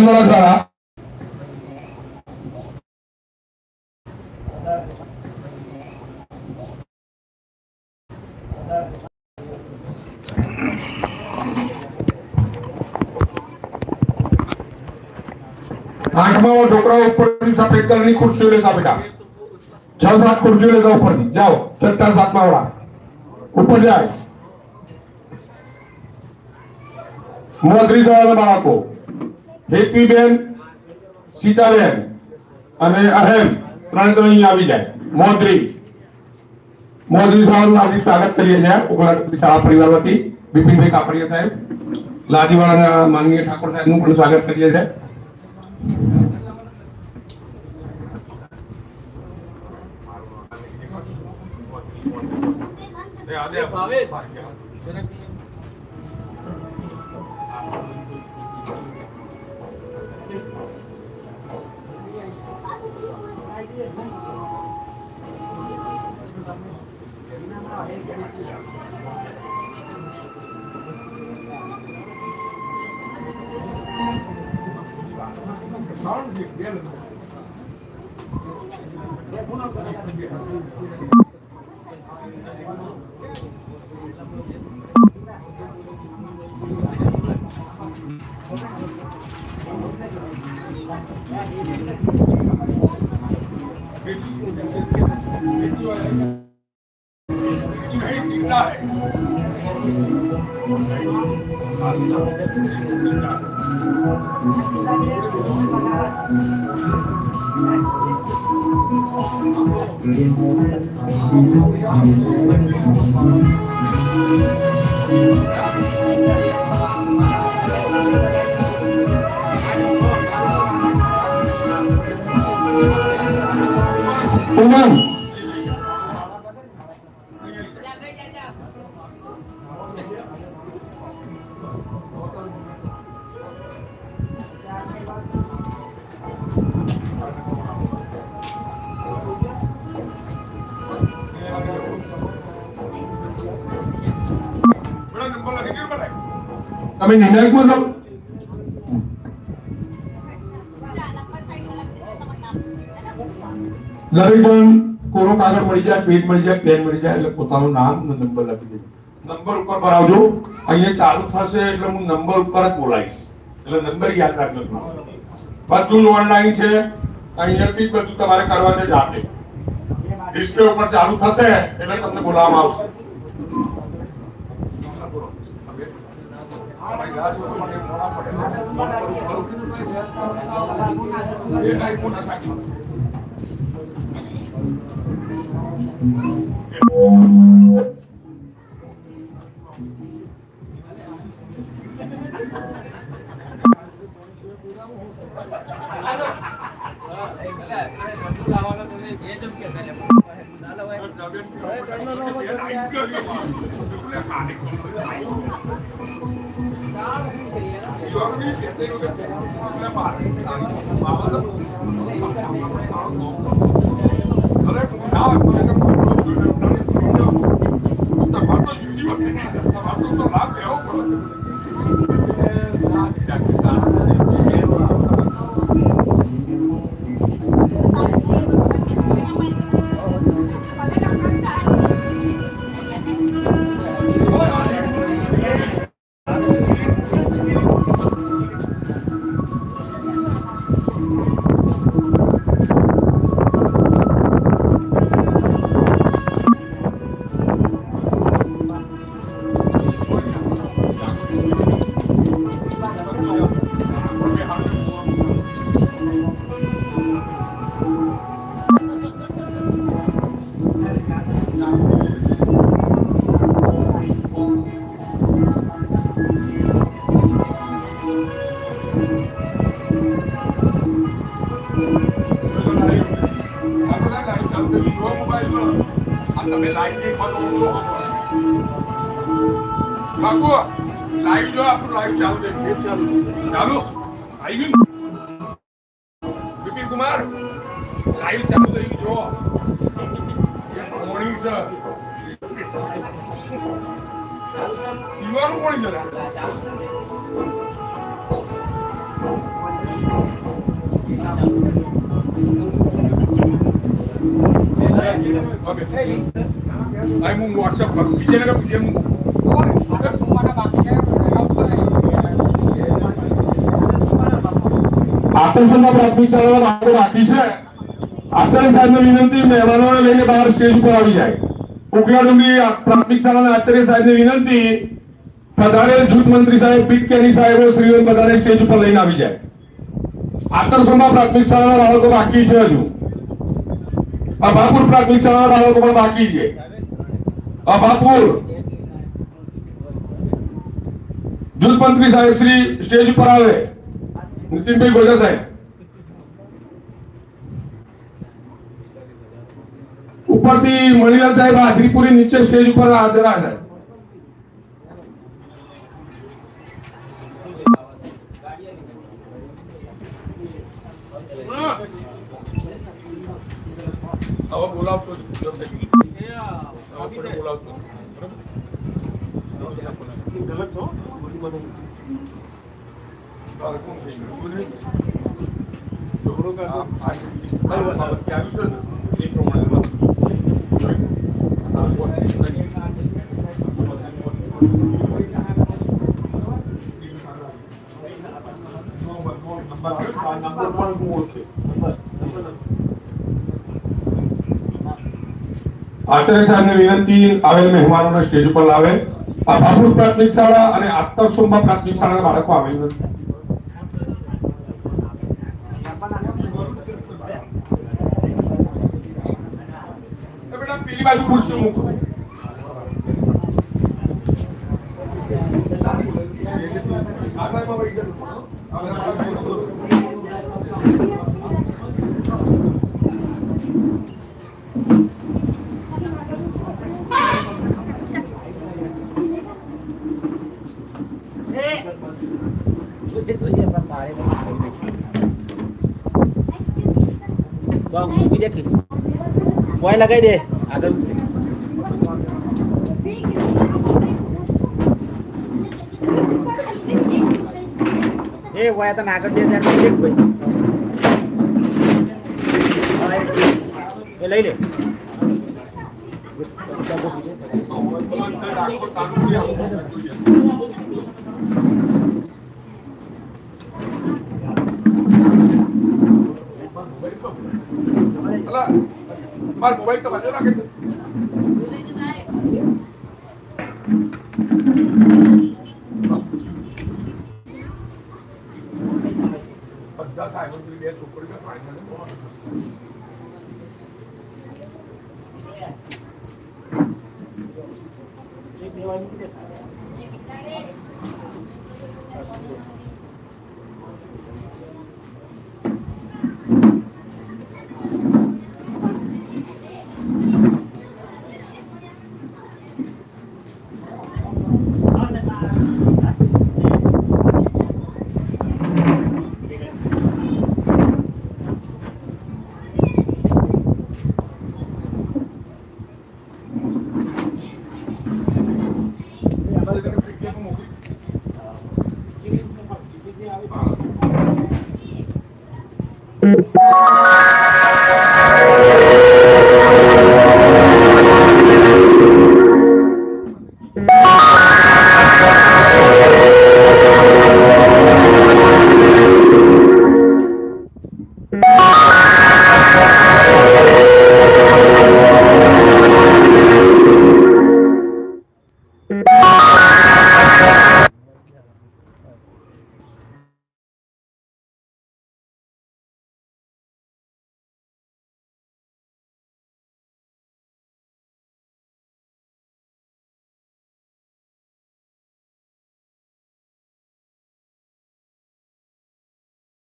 લાદીવાળા દ્વારા આઠમા છોકરાઓ ઉપરથી સફેદ કલરની ખુરશીઓ લેતા બેટા 6-7 ખુરશીઓ લેતા ઉપરથી જાઓ છઠ્ઠા સાતમા વાળા ઉપર જાય મોદરી શાળાના બાળકો હેતવીબેન સીતાબેન અને અહેમ ત્રણે અહીં આવી જાય મોદરી શાળાનું હાર્દિક સ્વાગત કરીએ છીએ ઓગળાટકરી શાળા પરિવાર વતી બિપિનભાઈ કાપડિયા સાહેબ લાદીવાળાના માનનીય ઠાકોર સાહેબનું પણ સ્વાગત કરીએ છીએ તમે નિર્ણાયકમાં છો દરેક જણ કોરો કાગળ મળી જાય પેજ મળી જાય પેન મળી જાય એટલે પોતાનું નામ અને નંબર લખી દેજો નંબર ઉપર પર આવજો અહીંયા ચાલુ થશે એટલે હું નંબર ઉપર જ બોલાવીશ એટલે નંબર યાદ રાખજો બધું ઓનલાઈન છે અહીંયાથી જ બધું તમારે કરવા છે જાતે ડિસ્પ્લે ઉપર ચાલુ થશે એટલે તમને બોલાવવામાં આવશે બાપુ લાઈવ જો આપણું લાઈવ ચાલુ છે ચાલુ આવી ગયું વિપિન કુમાર લાઈવ ચાલુ થઈ ગયું જો મોર્નિંગ સર પીવાનું કોણ જરા હું વોટ્સએપ કરું બીજે આતંકમાં પ્રાથમિક શાળામાં બાળકો બાકી છે. આચાર્ય સાહેબને વિનંતી, મહેમાનોને લઈને બહાર સ્ટેજ ઉપર આવી જાય. ઉકલા ડુંગરી પ્રાથમિક શાળાના આચાર્ય સાહેબને વિનંતી, પધારેલ જૂથ મંત્રી સાહેબ, પીટકેની સાહેબો શ્રીઓ બધાને સ્ટેજ ઉપર લઈને આવી જાય. આતરસંભા પ્રાથમિક શાળાના બાળકો બાકી છે. હજુ અભાપુર પ્રાથમિક શાળાના બાળકો પણ બાકી છે. અભાપુર જૂથ મંત્રી સાહેબ શ્રી સ્ટેજ ઉપર આવે. નીતિનભાઈ ગોજા સાહેબ, ઉપરથી મણિલાલ સાહેબ હાજરી પૂરી, નીચે સ્ટેજ ઉપર હાજર છે. હવે બોલાવતો બોલાવતો આચાર્ય સાહેબને વિનંતી, આવેલ મહેમાનોને સ્ટેજ ઉપર લાવે. અભાપુર પ્રાથમિક શાળા અને આતરસંભા પ્રાથમિક શાળાના બાળકો આવેલ નથી. પેલી બાજુ ખુરશી મૂકો. મોય લગાઈ દે આગળ. એ વાય તને આગળ દે ત્યારે દેખ ભાઈ એ લઈ લે. માર મોબાઈલ તો બાજુ રાખે છે. બધા સાહેબો બે છોકરીઓ પાણી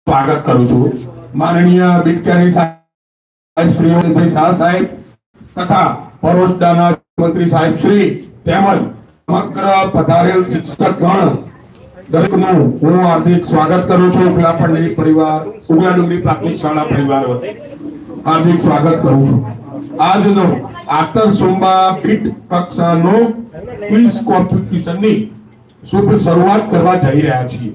સ્વાગત કરું છું. માનનીય બીટકેની સાહેબ શ્રી ભાઈ શાહ સાહેબ તથા પરોસડાના મંત્રી સાહેબ શ્રી તેમજ સમગ્ર પધારેલ શિક્ષકગણ દરેકનું હું હાર્દિક સ્વાગત કરું છું. ઉગલા પંડિત પરિવાર, ઉગલા ડુંગરી પ્રાથમિક શાળા પરિવાર વતી હાર્દિક સ્વાગત કરું છું. આજનો આતરસંભા બીટ કક્ષાનો ક્વિઝ કોમ્પિટિશનની શુભ શરૂઆત કરવા જઈ રહ્યા છીએ.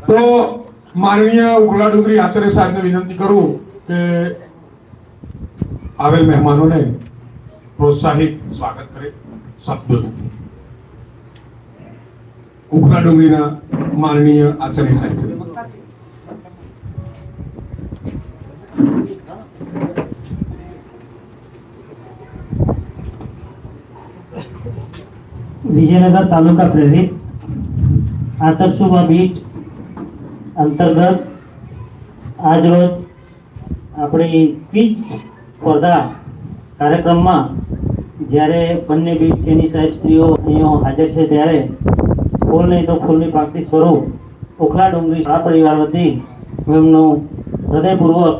તો માનનીય ઉગલા ડુંગરી આચાર્ય સાહેબને વિનંતી કરું કે આવેલ મહેમાનોને પ્રોત્સાહિત સ્વાગત કરે શબ્દોથી. ઉગલા ડુંગરીના માનનીય આચાર્ય સાહેબ છે. વિજયનગર તાલુકા પ્રેરિત આતરસુબા બીટ અંતર્ગત આજરોજ આપણી ક્વિઝ સ્પર્ધા કાર્યક્રમમાં જ્યારે બંને બીટ કેની સાહેબશ્રીઓ અહીંયા હાજર છે ત્યારે ફૂલ નહીં તો ફૂલની પાંખડી સ્વરૂપ ઉખલા ડુંગરી શાળા પરિવાર વતી હું એમનું હૃદયપૂર્વક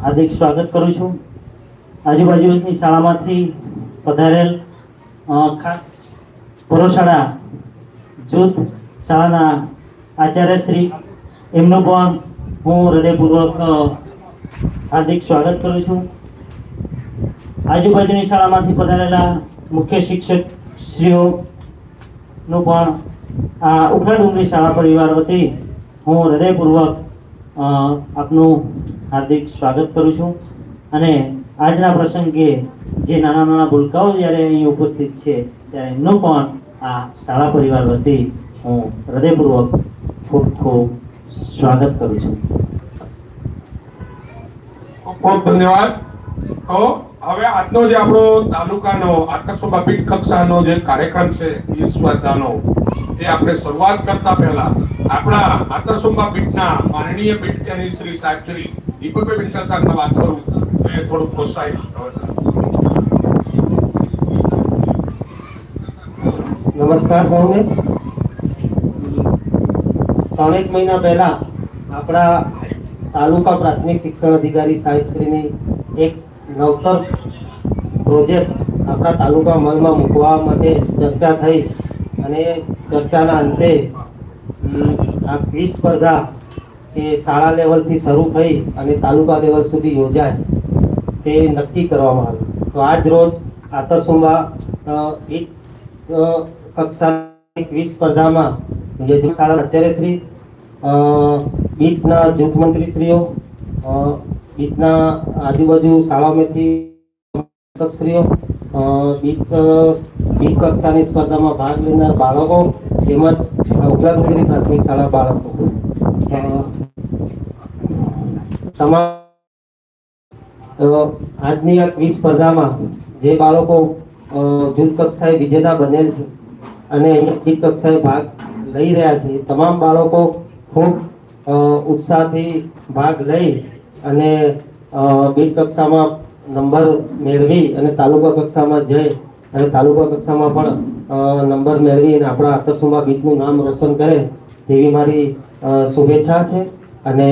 હાર્દિક સ્વાગત કરું છું. આજુબાજુની શાળામાંથી પધારેલ ખાસ પરોશાળા જૂથ શાળાના આચાર્યશ્રી એમનું પણ હું હૃદયપૂર્વક હાર્દિક સ્વાગત કરું છું. આજુબાજુની શાળામાંથી પધારેલા મુખ્ય શિક્ષક શ્રીઓનું પણ આ ઉખલા ડુંગરી શાળા પરિવાર વતી હું હૃદયપૂર્વક આપનું હાર્દિક સ્વાગત કરું છું. અને આજના પ્રસંગે જે નાના નાના ભૂલકાઓ જ્યારે અહીં ઉપસ્થિત છે ત્યારે એમનું પણ આ શાળા પરિવાર વતી હું હૃદયપૂર્વક ખૂબ ખૂબ સ્વાગત કરું છું. ખૂબ ધન્યવાદ. તો હવે આજનો જે આપણો તાલુકાનો આતરસુબા બીટ કક્ષાનો જે કાર્યક્રમ છે એ સ્પર્ધાનો એ આપણે શરૂઆત કરતા પહેલા આપણા આતરસુબા બીટના માનનીય બીટ કેની શ્રી સાહેબ શ્રી દીપકભાઈ બિંચાલ સાહેબને વાત કરું તો એ થોડું પ્રોત્સાહિત કરે છે. નમસ્કાર સૌને. 3 મહિના પહેલા આપણા તાલુકા પ્રાથમિક શિક્ષણ અધિકારી સાહેબશ્રીની એક નવતર પ્રોજેક્ટ આપણા તાલુકા અમલમાં મૂકવા માટે ચર્ચા થઈ અને ચર્ચાના અંતે આ ક્વિઝ સ્પર્ધા એ શાળા લેવલથી શરૂ થઈ અને તાલુકા લેવલ સુધી યોજાય તે નક્કી કરવામાં આવ્યું. તો આજ રોજ આતરસુબા એક કક્ષાની ક્વિઝ સ્પર્ધામાં શાળા આચાર્યશ્રી, બીટના જૂથ મંત્રીશ્રીઓ, બીટના આજુબાજુ શાળાઓમાંથી શિક્ષકશ્રીઓ, બીટ કક્ષાની સ્પર્ધામાં ભાગ લેનાર બાળકો તેમજ ઉખલા ડુંગરી પ્રાથમિક શાળા બાળકો તમામ આજની આ ક્વિઝ સ્પર્ધામાં જે બાળકો જૂથ કક્ષાએ વિજેતા બનેલ છે અને બીટ કક્ષાએ ભાગ લઈ રહ્યા છે તમામ બાળકો ખૂબ ઉત્સાહથી ભાગ લઈ અને બીટ કક્ષામાં નંબર મેળવી અને તાલુકા કક્ષામાં જઈ અને તાલુકા કક્ષામાં પણ નંબર મેળવી અને આપણા આતરસુબા બીટનું નામ રોશન કરે તેવી મારી શુભેચ્છા છે. અને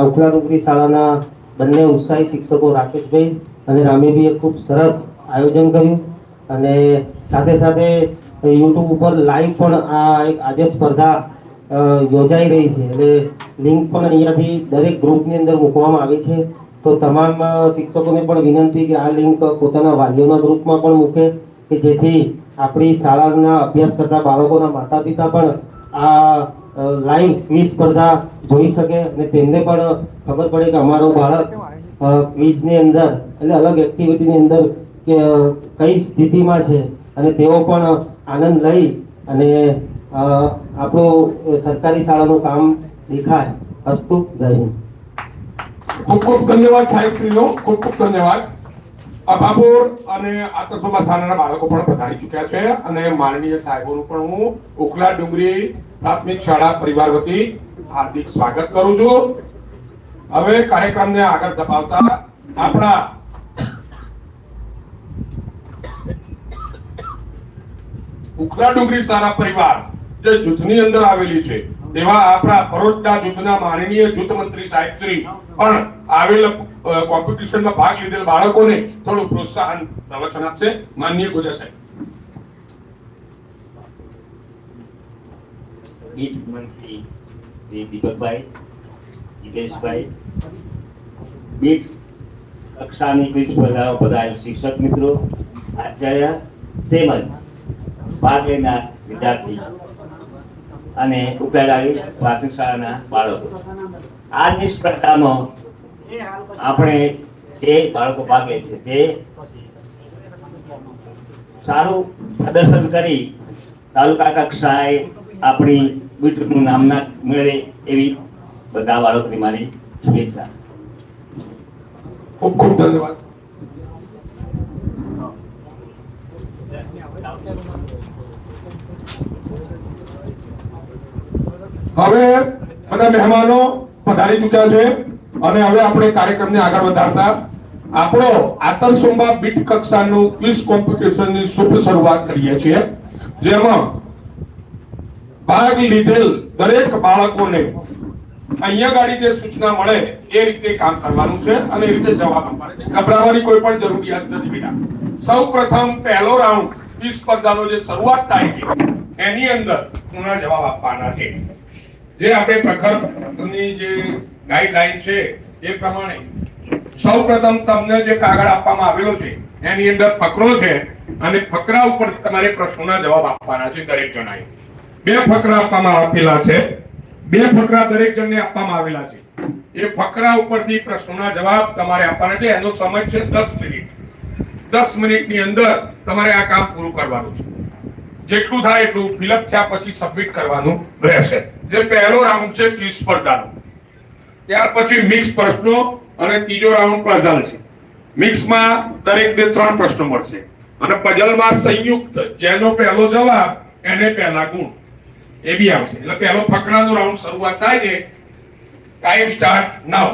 ઉખલા ડુંગરી શાળાના બંને ઉત્સાહી શિક્ષકો રાકેશભાઈ અને રામીભાઈએ ખૂબ સરસ આયોજન કર્યું અને સાથે સાથે યુટ્યુબ ઉપર લાઈવ પણ આ એક આજે સ્પર્ધા યોજાઈ રહી છે એટલે લિંક પણ અહીંયાથી દરેક ગ્રુપની અંદર મૂકવામાં આવી છે. તો તમામ શિક્ષકોને પણ વિનંતી કે આ લિંક પોતાના વાલીઓના ગ્રુપમાં પણ મૂકે કે જેથી આપણી શાળાના અભ્યાસ કરતા બાળકોના માતા પિતા પણ આ લાઈવ ક્વિઝ સ્પર્ધા જોઈ શકે અને તેમને પણ ખબર પડે કે અમારું બાળક ક્વિઝની અંદર એટલે અલગ એક્ટિવિટીની અંદર કે કઈ સ્થિતિમાં છે અને તેઓ પણ આનંદ લઈ અને આપણું સરકારી શાળાનું કામ દેખાય. અસ્તુ. જય હિન્દ. ખૂબ ખૂબ ધન્યવાદ સાહેબશ્રીનો. ખૂબ ખૂબ ધન્યવાદ. અભાપુર અને આતરસુબા શાળાના બાળકો પણ પધારી ચૂક્યા છે અને માનનીય સાહેબોનું પણ હું ઉખલા ડુંગરી પ્રાથમિક શાળા પરિવાર વતી હાર્દિક સ્વાગત કરું છું. હવે કાર્યક્રમને આગળ ધપાવતા આપણા ઉખલા ડુંગરી શાળા પરિવાર જે જૂથની અંદર આવેલી છે તેવા આપણા બરોડા જૂથના માનનીય જૂથ મંત્રી સાહેબ શ્રી પણ આવેલ કોમ્પિટિશનમાં ભાગ લીધેલ બાળકોને થોડું પ્રોત્સાહન પ્રવચન આપશે. માનનીય ગોજા સાહેબ. ગીત મંત્રી શ્રી દીપકભાઈ, જીતેશભાઈ, બીટ કક્ષાની બીટ સ્પર્ધાઓ પધારેલ શિક્ષક મિત્રો, આચાર્ય તેમજ ભાગ લેનાર વિદ્યાર્થી અને ઉપેરાળી પ્રાથમિક શાળાના બાળકો. આજની સ્પર્ધામાં આપણે જે બાળકો ભાગ લે છે તે સારું પ્રદર્શન કરી તાલુકા કક્ષાએ આપણી બીટનું નામના મેળે એવી બધા બાળકોની મારી શુભેચ્છા. ખૂબ ખૂબ ધન્યવાદ. હવે બધા મહેમાનો પધારી ચૂક્યા છે અને હવે આપણે કાર્યક્રમને આગળ વધારતા આપણો આતરસુંબા બીટ કક્ષાનું ક્વિઝ કોમ્પિટિશનની શુભ શરૂઆત કરીએ છીએ, જેમાં ભાગ લીધેલ દરેક બાળકોને અહીંયા ગાડી જે સૂચના મળે એ રીતે કામ કરવાનું છે અને એ રીતે જવાબ આપવાનો છે. ગભરાવાની કોઈ પણ જરૂરિયાત નથી બેટા. સૌપ્રથમ પહેલો રાઉન્ડ ક્વિઝ સ્પર્ધાનો જે શરૂઆત થાય છે એની અંદર પૂર્ણ જવાબ આપવાના છે. જે આપણે પ્રખરની જે ગાઈડલાઈન છે એ પ્રમાણે સૌપ્રથમ તમને જે કાગળ આપવામાં આવેલો છે એની અંદર ફકરો છે અને ફકરા ઉપર તમારે પ્રશ્નોના જવાબ આપવાના છે. દરેક જણાએ 2 ફકરા આપવામાં આપેલા છે. 2 ફકરા દરેક જણને આપવામાં આવેલા છે. એ ફકરા ઉપરથી પ્રશ્નોના જવાબ તમારે આપવાના છે. એનો સમય છે 10 મિનિટ. 10 મિનિટની અંદર તમારે આ કામ પૂરું કરવાનું છે. જેટલું થાય એટલું ફિલઅપ થયા પછી સબમિટ કરવાનું રહેશે. જે પહેલો રાઉન્ડ છે ક્વિઝ સ્પર્ધાનો, ત્યાર પછી મિક્સ પ્રશ્નો અને ત્રીજો રાઉન્ડ પઝલ છે. મિક્સમાં દરેકને 3 પ્રશ્નો મળશે અને પઝલમાં સંયુક્ત જેનો પહેલો જવાબ એને પહેલા ગુણ એ બી આવશે. એટલે પહેલો ફકરાનો રાઉન્ડ શરૂઆત થાય છે. ટાઈમ સ્ટાર્ટ નાઉ.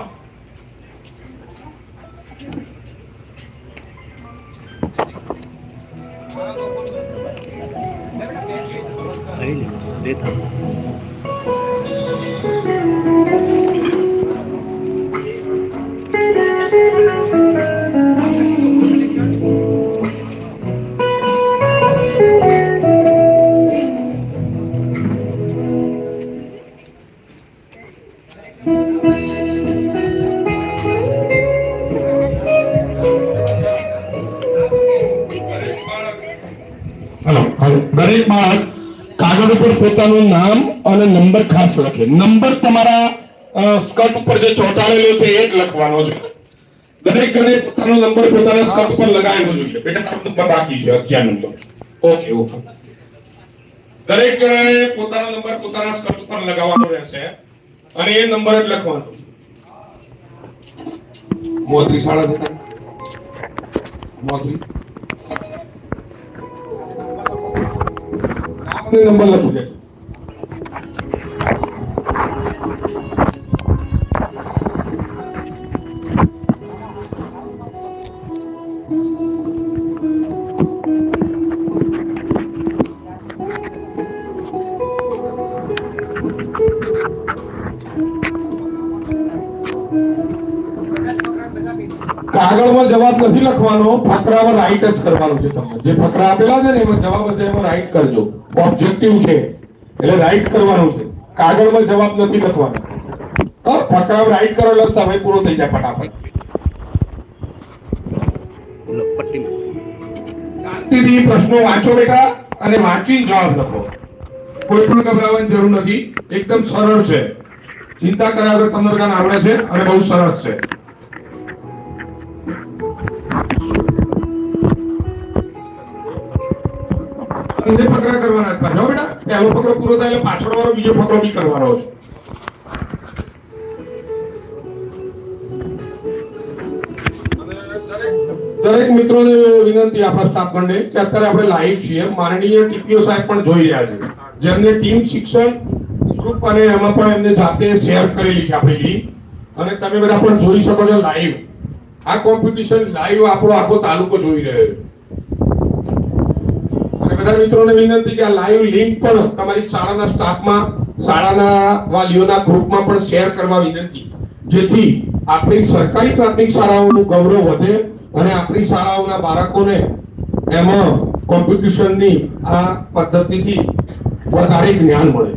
દરેક બાળક કાગળ ઉપર પોતાનું નામ અને નંબર ખાસ લખે. નંબર તમારા સ્કર્ટ ઉપર જે ચોંટાડેલો છે એ જ લખવાનો છે. દરેક જણે પોતાનો નંબર પોતાના સ્કર્ટ ઉપર લગાવેલો જોઈએ. બેટા તારો નંબર બાકી છે 11 નંબર. Okay okay. દરેક જણાએ પોતાનો નંબર પોતાના સ્કર્ટ ઉપર લગાવવાનો રહેશે અને એ નંબર જ લખવાનો. મોતી શાળા છે મોતી નંબર લખી દે. કાગળમાં જવાબ નથી લખવાનો, ફકરામાં રાઈટ જ કરવાનો છે. તમને જે ફકરા આપેલા છે ને એમાં જવાબ હશે એમાં રાઈટ કરજો. ઓબ્જેક્ટિવ છે એટલે રાઈટ કરવાનું છે. કાગળમાં જવાબ નથી લખવાનો. ફકરામાં રાઈટ કરો એટલે સમય પૂરો થઈ જાય ફટાફટ. શાંતિથી પ્રશ્નો વાંચો બેટા અને વાંચીને જવાબ લખો. કોઈ પણ ગભરાવાની જરૂર નથી. એકદમ સરળ છે. ચિંતા કર્યા વગર તમને બધાને આવડે છે અને બહુ સરસ છે. ફકરા કરવાના હતા જો બેટા. પહેલો ફકરો પૂરો થાય એટલે પાછળ વાળો બીજો ફકરો બી કરવાનો છે. દરેક મિત્રોને વિનંતી આપણા સ્ટાફ મંડળે કે અત્યારે આપણે લાઈવ છીએ. માનનીય ટીપીઓ સાહેબ પણ જોઈ રહ્યા છે, જેમને ટીમ શિક્ષણ ગ્રુપ અને એમાં પણ એમને જાતે શેર કરેલી છે આપણી લિંક, અને તમે બધા પણ જોઈ શકો છો લાઈવ. આ કોમ્પિટિશન લાઈવ આપણો આખો તાલુકો જોઈ રહ્યો છે. બધા મિત્રોને વિનંતી કે આ લાઈવ લિંક પણ તમારી શાળાના સ્ટાફમાં શાળાના વાલીઓના ગ્રુપમાં પણ શેર કરવા વિનંતી, જેથી આપણી સરકારી પ્રાથમિક શાળાઓનું ગૌરવ વધે અને આપણી શાળાઓના બાળકોને એમાં કોમ્પિટિશનની આ પદ્ધતિથી વધારે જ્ઞાન મળે.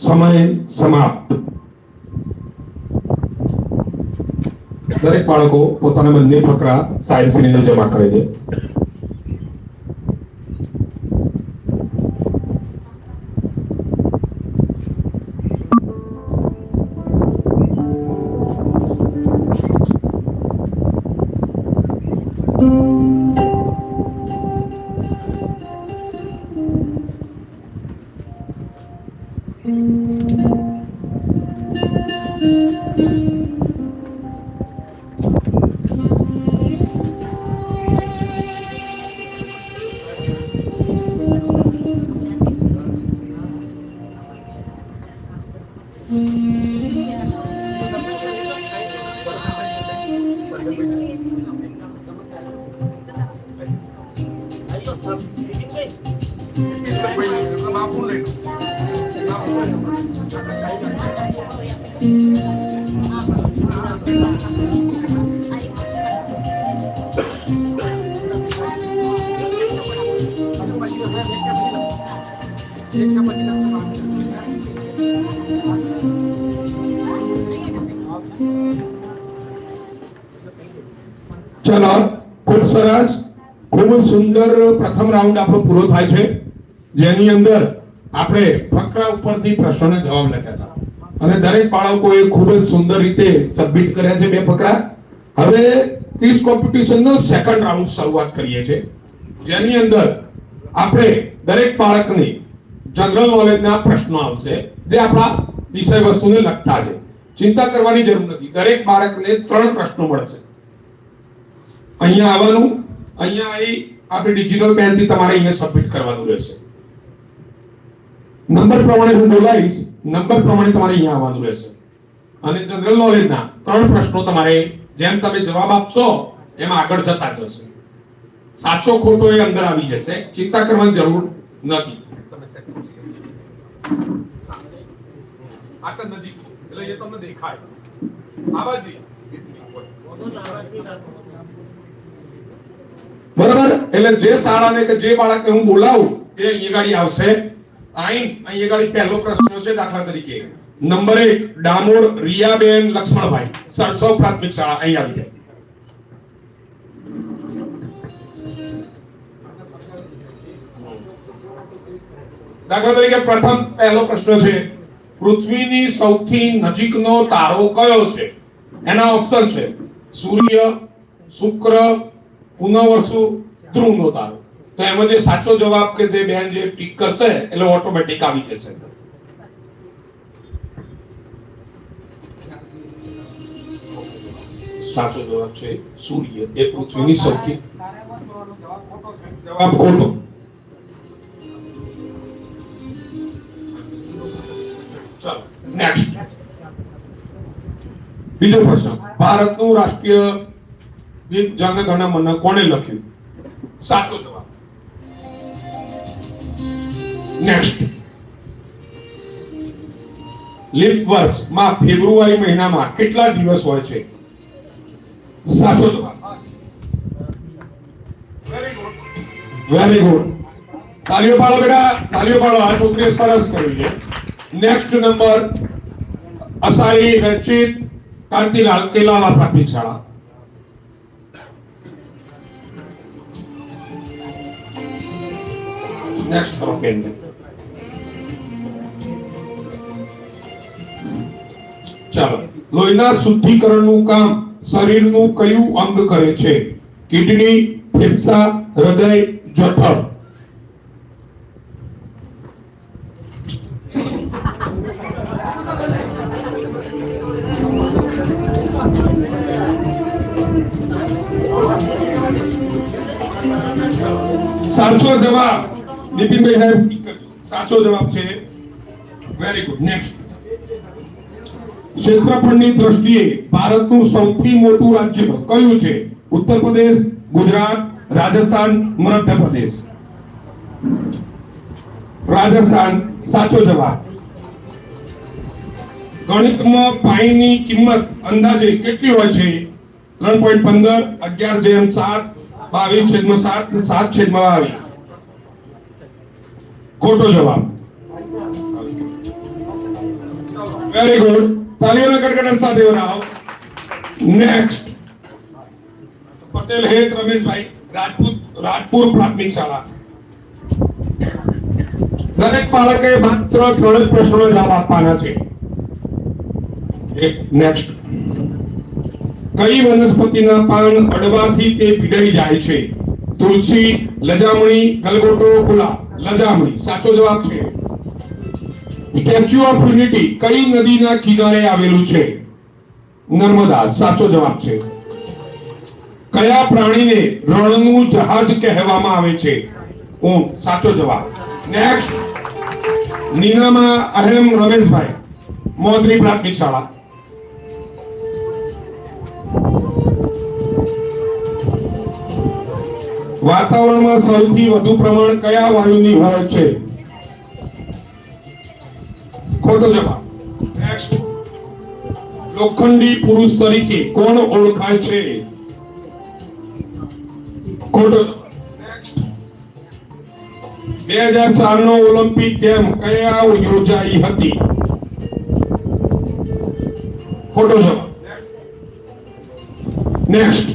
સમય સમાપ્ત. દરેક બાળકો પોતાના બંને ફકરા સાહેબશ્રીને જમા કરી દે. ચલો, ખૂબ સરસ, ખૂબ સુંદર પ્રથમ રાઉન્ડ આપણો પૂરો થાય છે, જેની અંદર આપણે ફકરા ઉપરથી પ્રશ્નોના જવાબ લખ્યા હતા અને દરેક બાળકોએ ખૂબ જ સુંદર રીતે સબમિટ કર્યા છે 2 ફકરા. હવે ક્વિઝ કોમ્પિટિશનનો સેકન્ડ રાઉન્ડ શરૂઆત કરીએ છીએ, જેની અંદર આપણે દરેક બાળકને જનરલ નોલેજના પ્રશ્નો આવશે જે આપણા વિષય વસ્તુને લગતા છે. ચિંતા કરવાની જરૂર નથી, દરેક બાળકને 3 પ્રશ્નો મળશે. અહીંયા આવવાનું, અહીંયા આવી આપણે ડિજિટલ પેનથી તમારે અહીંયા સબમિટ કરવાનું રહેશે. નંબર પ્રમાણે હું બોલાવીશ, નંબર પ્રમાણે તમારે અહીંયા આવવાનું રહેશે અને જનરલ નોલેજના 3 પ્રશ્નો તમારે જેમ તમે જવાબ આપશો એમ આગળ જતા જશે. સાચો ખોટો એ અંદર આવી જશે, ચિંતા કરવાની જરૂર નથી. તમે આટલા નજીક એટલે એ તમને દેખાય આવાજ નહીં. બરાબર, એટલે જે શાળાને કે જે બાળકને હું બોલાવું એ અહીંયા ગાડી આવશે. અહીંયા ગાડી પહેલો પ્રશ્ન છે, દાખલા તરીકે નંબર 1 ડામોર રિયાબેન લક્ષ્મણભાઈ, સરસવ પ્રાથમિક શાળા, અહીંયા આવી જાય. દાખલા તરીકે પ્રથમ પહેલો પ્રશ્ન છે, પૃથ્વીની સૌથી નજીકનો તારો કયો છે? એના ઓપ્શન છે સૂર્ય, શુક્ર, પુનઃવસુ, ધ્રુવનો તારો. તો એમાં જે સાચો જવાબ કે જે બેન જે ટીક કરશે એટલે ઓટોમેટિક આવી જશે. સાચો જવાબ છે સૂર્ય, એ પૃથ્વીની સૌથી. જવાબ ખોટો. ચલો નેક્સ્ટ. બીજો પ્રશ્ન, ભારતનું રાષ્ટ્રીય ગીત જન ગણ મન કોણે લખ્યું? સાચો જવાબ. નેક્સ્ટ, લીપ વર્ષમાં ફેબ્રુઆરી મહિનામાં કેટલા દિવસ હોય છે? સાચો જવાબ. Very good. તાલીઓ પાડો બેટા, તાલીઓ પાડો. આ છોકરીએ સરસ કર્યું છે. નેક્સ્ટ નંબર, અસારી રચિત કાંતિલાલ, કેલાલા પ્રાથમિક શાળા. નેક્સ્ટ કરો પેન. ચાલો, લોહીના શુદ્ધિકરણનું કામ શરીરનું કયું અંગ કરે છે? કિડની, ફેફસા, હૃદય, જઠર. સાચો જવાબ બિપિનભાઈ સાહેબ, સાચો જવાબ છે. Very good. નેક્સ્ટ, ક્ષેત્રફળની દ્રષ્ટિએ ભારતનું સૌથી મોટું રાજ્ય કયું છે? ઉત્તર પ્રદેશ, ગુજરાત, રાજસ્થાન, મધ્યપ્રદેશ. રાજસ્થાન સાચો જવાબ. ગણિતમાં પાઈની કિંમત અંદાજે કેટલી હોય છે? 3.15, 11/7, 22/7, 7/22. ખોટો જવાબ. Very good. તાલીઓના ગડગડાટ સાથે વધાવો. નેક્સ્ટ, પટેલ હેત રમેશભાઈ, રાજપુર પ્રાથમિક શાળા. દરેક બાળકે માત્ર 3 જ પ્રશ્નોના જવાબ આપવાના છે. નેક્સ્ટ. કઈ વનસ્પતિના પાન અડવાથી તે પીડાઈ જાય છે? તુલસી, લજામણી, ગલગોટો, ગુલાબ. લજામણી સાચો જવાબ છે. સ્ટેચ્યુ ઓફ યુનિટી કઈ નદીના કિનારે આવેલું છે? નર્મદા સાચો જવાબ છે. કયા પ્રાણીને રણનું જહાજ કહેવામાં આવે છે? ઊંટ સાચો જવાબ. નેક્સ્ટ. નીનામાં અહેમ રમેશભાઈ, મોદરી પ્રાથમિક શાળા. વાતાવરણમાં સૌથી વધુ પ્રમાણ કયા વાયુની હોય છે? ખોટો જવાબ. નેક્સ્ટ. લોખંડી પુરુષ તરીકે કોણ ઓળખાય છે? ખોટો જવાબ. નેક્સ્ટ. 2004 નો ઓલિમ્પિક ગેમ કયા યોજાઈ હતી? ખોટો જવાબ. નેક્સ્ટ.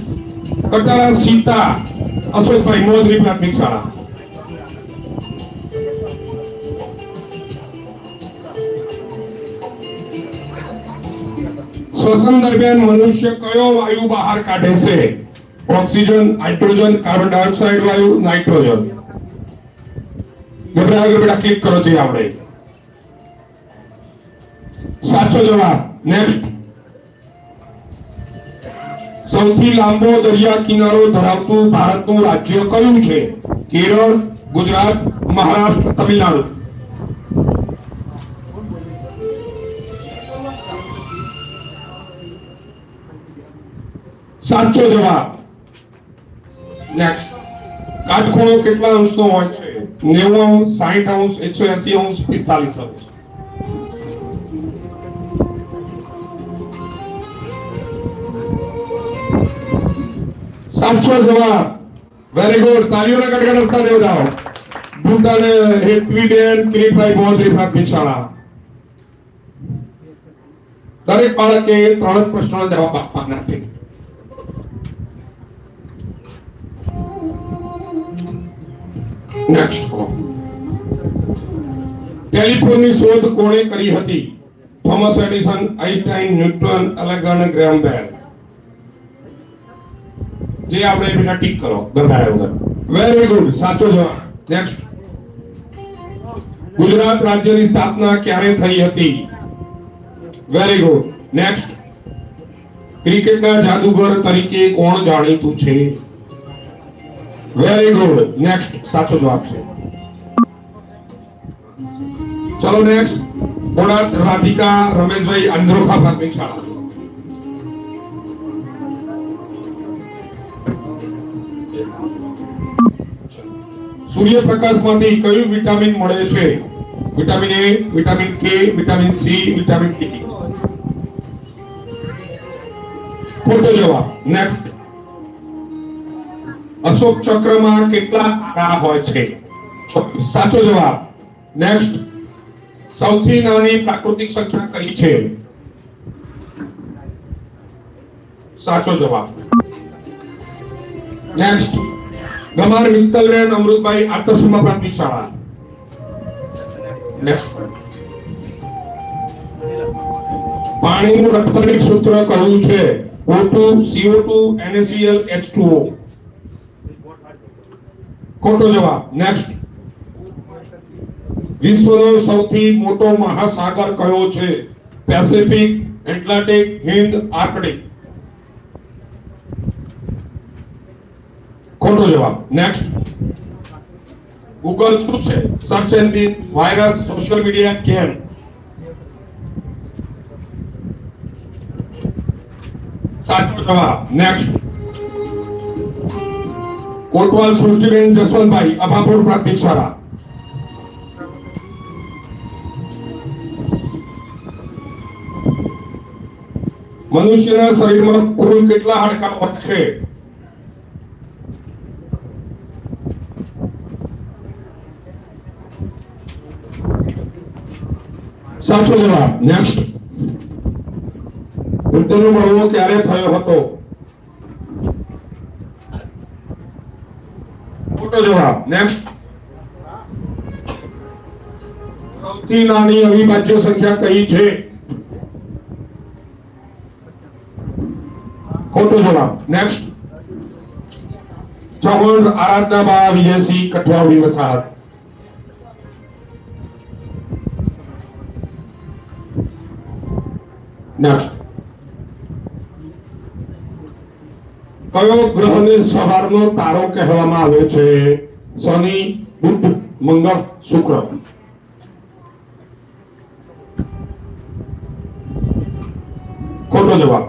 કટારા સીતા, અશોકભાઈ, મોદરી પ્રાથમિક શાળા. શ્વસન દરમિયાન મનુષ્ય કયો વાયુ બહાર કાઢે છે? ઓક્સિજન, હાઇડ્રોજન, કાર્બન ડાયોક્સાઇડ વાયુ, નાઇટ્રોજન. આગળ બેટા ક્લિક કરો છો આપણે. સાચો જવાબ. નેક્સ્ટ. સૌથી લાંબો દરિયા કિનારો ધરાવતું ભારતનું રાજ્ય કયું છે? કેરળ, ગુજરાત, મહારાષ્ટ્ર, તમિલનાડુ. સાચો જવાબ. નેક્સ્ટ. કાટખૂણો કેટલા અંશનો હોય છે? 90 અંશ, 60 અંશ, 180 અંશ, 45 અંશ. સાચો જવાબ. Very good. તાળીઓના કડકડાટ સાથે બતાવો. ભૂતાને હેતવીબેન, કિરીટભાઈ, મોદરી પ્રાથમિક શાળા. દરેક બાળકે 3 જ પ્રશ્નોના જવાબ આપવાના છે. નેક્સ્ટ. ટેલિફોનની શોધ કોણે કરી હતી? Thomas Edison, Einstein, Newton, Alexander Graham Bell. જે આપણે બેટા ટીક કરો ગભરાયા વગર. Very good. સાચો જવાબ. નેક્સ્ટ. ગુજરાત રાજ્યની સ્થાપના ક્યારે થઈ હતી? Very good. નેક્સ્ટ. ક્રિકેટના જાદુગર તરીકે કોણ જાણીતું છે? Very good. નેક્સ્ટ. સાચો જવાબ છે. ચલો નેક્સ્ટ. બોડાદ રાધિકા રમેશભાઈ, અંધ્રોખા પ્રાથમિક શાળા. સૂર્યપ્રકાશમાંથી કયું વિટામિન મળે છે? Vitamin A, vitamin K, vitamin C, vitamin D. ખોટો જવાબ. નેક્સ્ટ. અશોક ચક્રમાં કેટલા તારા હોય છે? સાચો જવાબ. નેક્સ્ટ. સૌથી નાની પ્રાકૃતિક સંખ્યા કઈ છે? સાચો જવાબ. નેક્સ્ટ. ગમાર મિત્તલબેન, અમૃતભાઈ, આતરસુમા પ્રાથમિક શાળા. નેક્સ્ટ. પાણીનું રાસાયણિક સૂત્ર કયું છે? O2, CO2, NaCl, H2O. ખોટો જવાબ. નેક્સ્ટ. વિશ્વનો સૌથી મોટો મહાસાગર કયો છે? Pacific, Atlantic, Hind, Arctic. ખોટો જવાબ. નેક્સ્ટ. ગૂગલ શું છે? Search engine, virus, social media, કેમ? સાચો જવાબ. નેક્સ્ટ. કોટવાલ સૃષ્ટિબેન જસવંતભાઈ, અભાપુર પ્રાથમિક શાળા. મનુષ્યના શરીરમાં કુલ કેટલા હાડકાં હોય છે? સાચો જવાબ. નેક્સ્ટ. બુદ્ધનો મળવો ક્યારે થયો હતો? ખોટો જવાબ. નેક્સ્ટ. સૌથી નાની અવિભાજ્ય સંખ્યા કઈ છે? ખોટો જવાબ. નેક્સ્ટ. ચૌહાણ આરાધના બા વિજયસિંહ કઠવાવડી વસાહત. નેક્સ્ટ. કયો ગ્રહને સવારનો તારો કહેવામાં આવે છે? શનિ, બુધ, મંગળ, શુક્ર. ખોટો જવાબ.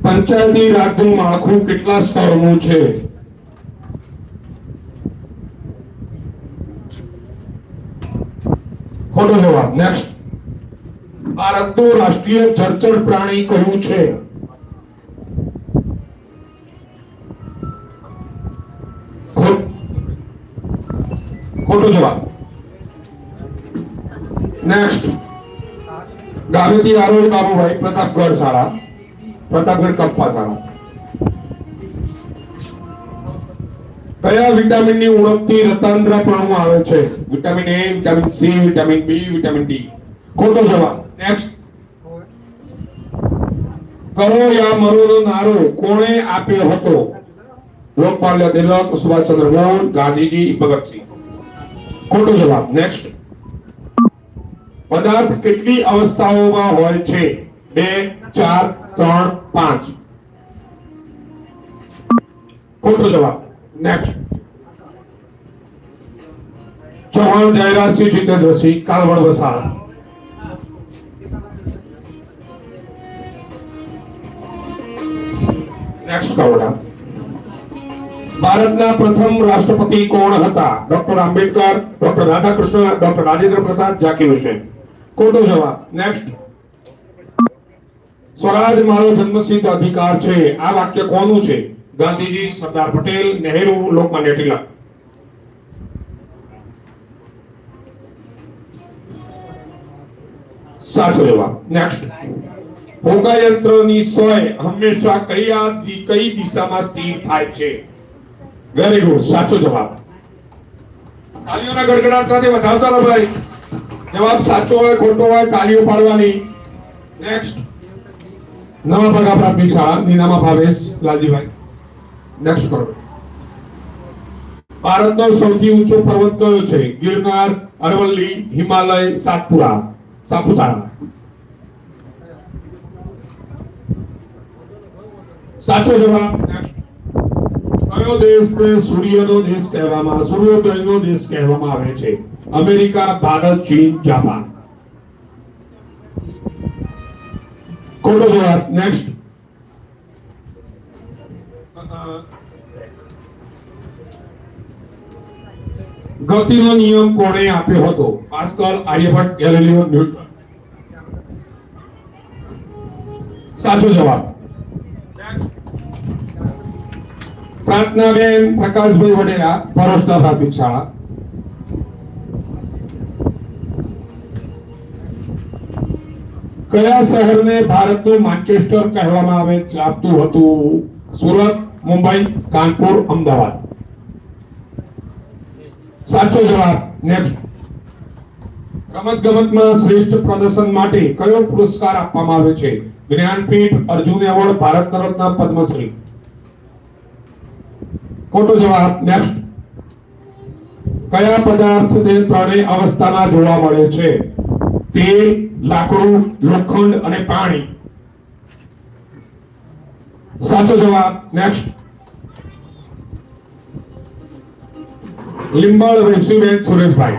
પંચાયતી રાજનું માળખું કેટલા સ્તરનું છે? ખોટો જવાબ. નેક્સ્ટ. ભારતનું રાષ્ટ્રીય જળચર પ્રાણી કયું છે? ખોટો જવાબ. નેક્સ્ટ. ગામેથી આરોગ્ય બાબુભાઈ, પ્રતાપગઢ શાળા, પ્રતાપગઢ કપ્પા શાળા. કયા વિટામિનની ઉણપથી રતાંતરપણું આવે છે? Vitamin A, vitamin C, vitamin B, vitamin D. ખોટો જવાબ. નેક્સ્ટ. કરો યા મરોનો નારો કોણે આપ્યો હતો? લોકમાન્ય તિલક, સુભાષચંદ્ર બોઝ, ગાંધીજી, ભગતસિંહ. ખોટો જવાબ. નેક્સ્ટ. પદાર્થ કેટલી અવસ્થાઓમાં હોય છે? 2, 4, 3, 5. ખોટો જવાબ. નેક્સ્ટ. ચૌહાણ જયરાજસિંહ, જીતેન્દ્રસિંહ, કાલવડ વસાહત. નેક્સ્ટ કવડા. ભારતના પ્રથમ રાષ્ટ્રપતિ કોણ હતા? Doctor Ambedkar, doctor Radhakrishna, doctor Rajendra Prasad, Zakir Hussain. ખોટો જવાબ. નેક્સ્ટ. સ્વરાજ મારો જન્મસિદ્ધ અધિકાર છે, આ વાક્ય કોનું છે? ગાંધીજી, સરદાર પટેલ, નહેરુ, લોકમાન્ય તિલક. સાચો જવાબ. નેક્સ્ટ. હોકાયંત્રની સોય હંમેશા કઈ દિશામાં સ્થિર થાય છે? Very good. સાચો જવાબ. તાલીઓના ગડગડાટ સાથે વધાવતા રહો ભાઈ. જવાબ સાચો હોય ખોટો હોય તાલીઓ પાડવાની. નેક્સ્ટ. નવા પગા પ્રાથમિક શાળા, નીનામા ભાવેશ, લાલજીભાઈ. નેક્સ્ટ કરો. ભારતનો સૌથી ઊંચો પર્વત કયો છે? ગિરનાર, અરવલ્લી, હિમાલય, સાપુતારા. સાચો જવાબ. નેક્સ્ટ. કયો દેશને સૂર્યોદયનો દેશ કહેવામાં આવે છે? અમેરિકા, ભારત, ચીન, જાપાન. ખોટો જવાબ. નેક્સ્ટ. ગતિનો નિયમ કોણે આપ્યો હતો? Pascal, Aryabhatta, Galileo, Newton. સાચો જવાબ. પ્રાર્થનાબેન પ્રકાશભાઈ વડેરા, પરોશના પ્રાથમિક શાળા. કયા શહેરને ભારતનું માન્ચેસ્ટર કહેવામાં આવતું હતું? સુરત, મુંબઈ, કાનપુર, અમદાવાદ. સાચો જવાબ. નેક્સ્ટ. રમતગમતમાં શ્રેષ્ઠ પ્રદર્શન માટે કયો પુરસ્કાર આપવામાં આવે છે? જ્ઞાનપીઠ, અર્જુન એવોર્ડ, ભારત રત્ન, પદ્મશ્રી. ખોટો જવાબ. નેક્સ્ટ. કયા પદાર્થને ત્રણેય અવસ્થામાં જોવા મળે છે? તેલ, લાકડું, લોખંડ અને પાણી. સાચો જવાબ. નેક્સ્ટ. લીંબળ, વૈશુબેન, સુરેશભાઈ.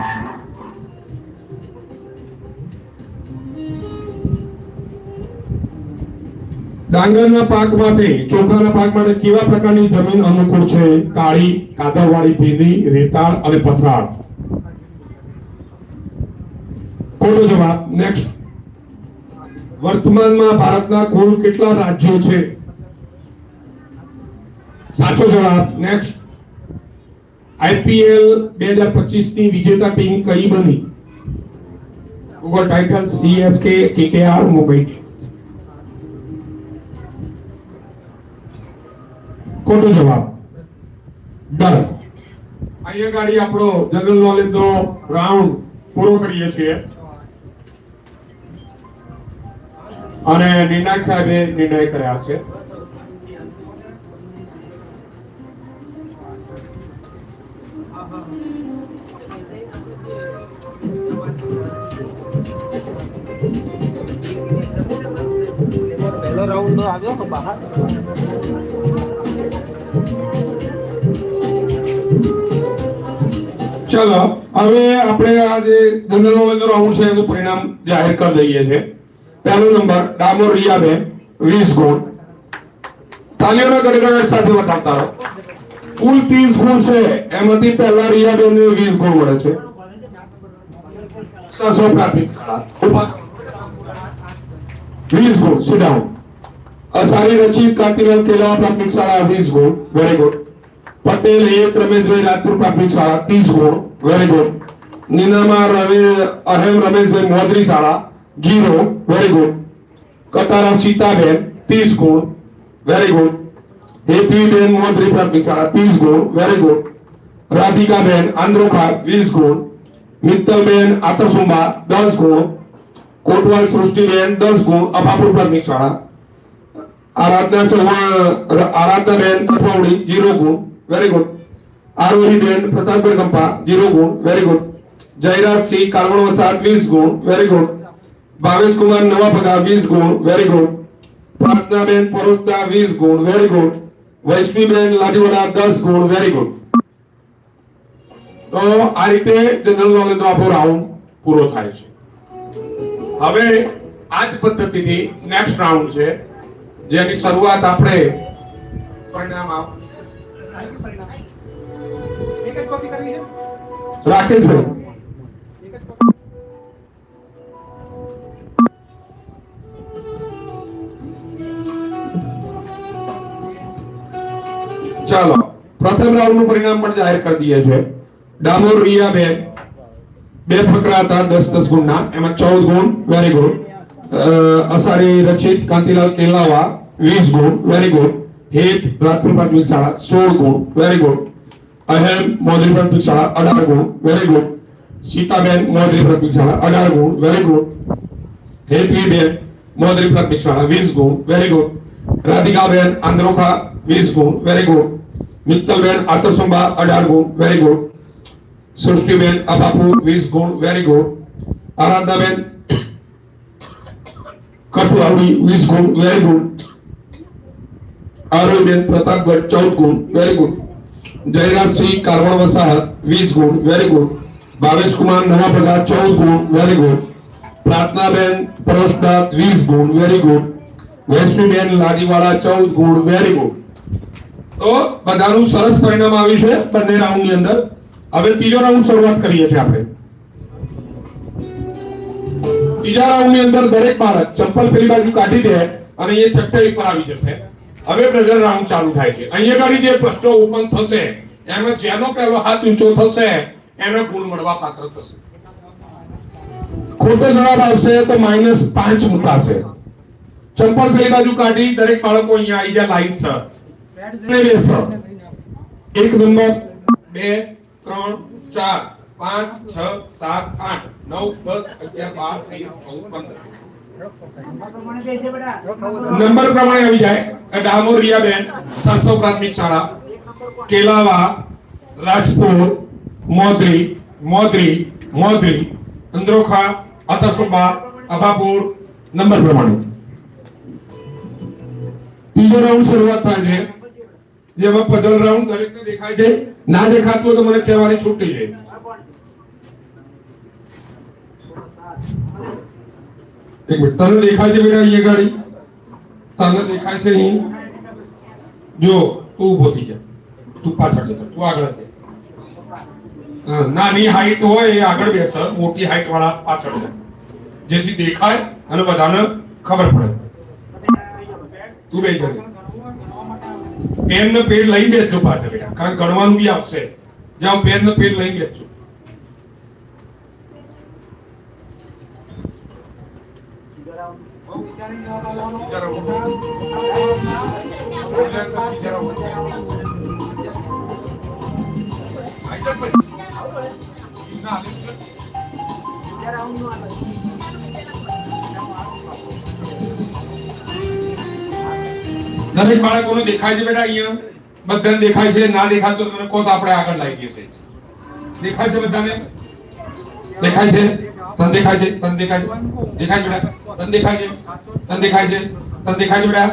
ડાંગરના પાક માટે, ચોખાના પાક માટે કેવા પ્રકારની જમીન અનુકૂળ છે? કાળી, કાદવવાળી, ભીની, રેતાળ અને પથરાળ. ખોટો જવાબ. નેક્સ્ટ. વર્તમાનમાં ભારતના કુલ કેટલા રાજ્યો છે? સાચો જવાબ. નેક્સ્ટ. આઈપીએલ 2025 ની વિજેતા ટીમ કઈ બની? Google title, CSK, KKR, Mumbai. ખોટો જવાબ. ડન. અહીંયા ગાડી આપણો જનરલ નોલેજ નો રાઉન્ડ પૂરો કરીએ છીએ અને નિર્ણાયક સાહેબે નિર્ણય કર્યા છે. પહેલો રાઉન્ડ આવ્યો તો બહાર ચલો હવે આપણે આ જે જનરલ નોલેજ નો રાઉન્ડ છે એનું પરિણામ જાહેર કરી દઈએ છીએ. પહેલો નંબર ડામોર રિયાબેન 20 ગુણ. તાલીઓના ગણગણાટ સાથે બતાવતા રહો. કુલ 30 ગુણ છે એમાંથી પહેલા રિયાબેન ને 20 ગુણ મળે છે. સરસો પ્રાથમિક શાળા 20 ગુણ. Sit down. અસારી રચિત કાંતિલાલ કેલાવા પ્રાથમિક શાળા 20 ગુણ. Very good. પટેલ એક રમેશભાઈ રાજપુર પ્રાથમિક શાળા 30 ગુણ. Very good. નીનામા અહેમ રમેશભાઈ મોદરી શાળા 0. Very good. કટારા સીતાબેન 30 ગુણ. Very good. હેતવીબેન મોદરી પ્રાથમિક શાળા 30 ગુણ. Very good. રાધિકાબેન આંદ્રોખા 20 ગુણ. મિત્તલબેન આતરસુંબા 10 ગુણ. કોટવાલ સૃષ્ટિબેન 10 ગુણ. અભાપુર પ્રાથમિક શાળા. આરાધનાબેન કઠવાવડી 0 ગુણ. Very good. આરોહીબેન પ્રતાપભાઈ કંપા 0 ગુણ. Very good. જયરાજસિંહ કાળવણ વસાદ 20 ગુણ. Very good. ભાવેશકુમાર નવાભગા 20 ગુણ. Very good. પ્રાર્થનાબેન પરોસદા 20 ગુણ. Very good. વૈષ્ણવીબેન લાડીવાડા 10 ગુણ. Very good. તો આ રીતે જનરલ નોલેજ નો આપણો રાઉન્ડ પૂરો થાય છે. હવે આ જ પદ્ધતિથી નેક્સ્ટ રાઉન્ડ છે જેની શરૂઆત આપણે પરિણામ એક જ કોપી કરવી છે રાકેશભાઈ ચાલો પ્રથમ રાઉન્ડ નું પરિણામ પણ જાહેર કરી દઈએ છે. ડામોર રિયાબેન બે ફકરા હતા 10-10 ગુણના, એમાં 14 ગુણ. Very good. અસારી રચિત કાંતિલાલ કેલાવા 20 ગુણ. Very good. હેત રાજપુર પ્રાથમિક શાળા 16 ગુણ. Very good. અહેમ મોદરી પ્રાથમિક શાળા 18 ગુણ. Very good. સીતાબેન મોદરી પ્રાથમિક શાળા 18 ગુણ. Very good. હેતવીબેન મોદરી પ્રાથમિક શાળા 20 ગુણ. Very good. રાધિકાબેન આંદ્રોખા 20 ગુણ. Very good. મિત્તલબેન આતરસુંબા 18 ગુણ. Very good. સૃષ્ટિબેન અબાપુર 20 ગુણ. Very good. આરાધનાબેન કઠવાવડી 20 ગુણ. Very good. આરોહીબેન પ્રતાપગઢ 14 ગુણ. Very good. જયરાજસિંહ કારવણ વસાહત 20 ગુણ. Very good. ભાવેશકુમાર નવાભગા 14 ગુણ. Very good. પ્રાર્થનાબેન પરોસદા 20 ગુણ. Very good. વૈષ્ણવીબેન લાડીવાડા 14 ગુણ. Very good. તો બધાનું સરસ પરિણામ આવ્યું છે બંને રાઉન્ડ ની અંદર. હવે ત્રીજો રાઉન્ડ શરૂઆત કરીએ છીએ આપણે. ત્રીજા રાઉન્ડ ની અંદર દરેક બાળક ચંપલ પેલી બાજુ કાઢી દે અને એ ચટ્ટાઈ પર આવી જશે. હવે પ્રેઝન્ટ રાઉન્ડ ચાલુ થાય છે. અહીંયા ગાડી જે પ્રશ્નો ઓપન થશે એમાં જેનો પહેલો હાથ ઊંચો થશે એને ગુણ મળવા પાત્ર થશે. ખોટો જવાબ આવશે તો -5 મુકાશે. ચંપલ પેલી બાજુ કાઢી દરેક બાળકો અહીંયા આવી જાય લાઈન સર ને બેસો. 1 નંબર 2 3 4 5 6 7 8 9 10 11 12 13 14 15 નંબર પ્રમાણે આવી જાય. ડામોર રિયાબેન સરસો પ્રાથમિક શાળા કેલાવા રાજપુર મોદરી અંદ્રોખા અતરસુંબા અબાપુર નંબર પ્રમાણે. ત્રીજો રાઉન્ડ શરૂઆત થાય છે જેમાં પઝલ રાઉન્ડ દરેકને દેખાય છે. ના દેખાતું હોય તો મને કહેવાની છૂટી છે. એક મિનિટ. તને દેખાય છે બેટા અહીંયા ગાડી? તને દેખાય છે અહીં? જો તું ઊભો થઈ જા. તું પાછળ જતો, તું આગળ જા. નાની હાઈટ હોય એ આગળ બેસે, મોટી હાઈટ વાળા પાછળ જાય, જેથી દેખાય અને બધાને ખબર પડે. તું બે જણ પેન ને પેડ લઈને બેસજો પાછળ બેટા, કારણ ગણવાનું બી આવશે. જાઓ પેન ને પેડ લઈને બેસજો. દરેક બાળકોને દેખાય છે બેટા અહીંયા? બધાને દેખાય છે? ના દેખાતું તો મને કહો તો આપણે આગળ લાગીએ છીએ. દેખાય છે બધાને? દેખાય છે? તને દેખાય છે? તને દેખાય છે? દેખાય છે બેટા? તને દેખાય છે? તને દેખાય છે? તને દેખાય છે બેટા?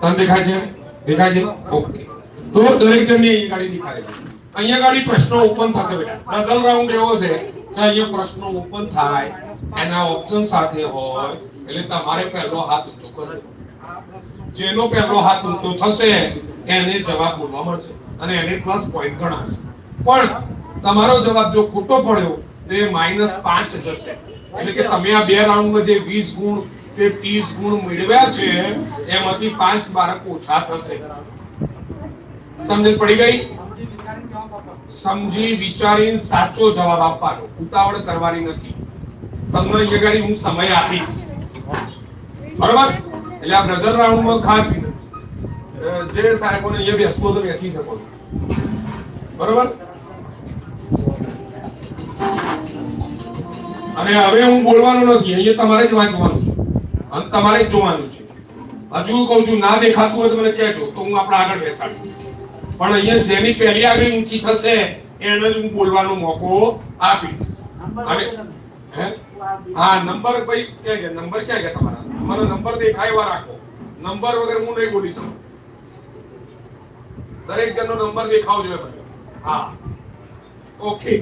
તને દેખાય છે? દેખાય છે? ઓકે. તો દરેક જણને અહીં ગાડી દેખાય છે. અહીંયા ગાડી પ્રશ્નો ઓપન થશે બેટા. પઝલ રાઉન્ડ એવો છે કે અહીંયા પ્રશ્નો ઓપન થાય, એના ઓપ્શન સાથે હોય એટલે તમારે પહેલો હાથ ઊંચો કરવો. જેનો પહેલો હાથ ઊંચો થશે એને જવાબ બોલવા મળશે અને એને પ્લસ પોઈન્ટ ગણાશે. પણ તમારો જવાબ જો ખોટો પડ્યો તો એ -5 જશે. એટલે કે તમે આ બે રાઉન્ડમાં જે 20 ગુણ કે 30 ગુણ મેળવ્યા છે એમાંથી 5 બાળક ઓછા થશે. સમજણ પડી ગઈ? સમજી વિચારીને સાચો જવાબ આપવાનો, ઉતાવળ કરવાની નથી. તમને અહીંયા ગાડી હું સમય આપીશ, બરોબર? એટલે આ નજર રાઉન્ડમાં ખાસ જે સાહેબોને અહીંયા બેસવું તો બેસી શકો, બરોબર? અને હવે હું બોલવાનું નથી, અહીંયા તમારે જ વાંચવાનું છે અને તમારે જ જોવાનું છે. હજુ કહું છું, ના દેખાતું હોય તો મને કહેજો તો હું આપણે આગળ બેસાડીશ. પણ અહીંયા જેની પહેલી આગળ ઊંચી થશે એને જ હું બોલવાનો મોકો આપીશ. અને હા, નંબર ભાઈ ક્યાં ગયા? નંબર ક્યાં ગયા તમારા? તમારો નંબર દેખાય એવા રાખો. નંબર વગર હું નહીં બોલી શકું. દરેક જણનો નંબર દેખાવો જોઈએ મને. હા, ઓકે.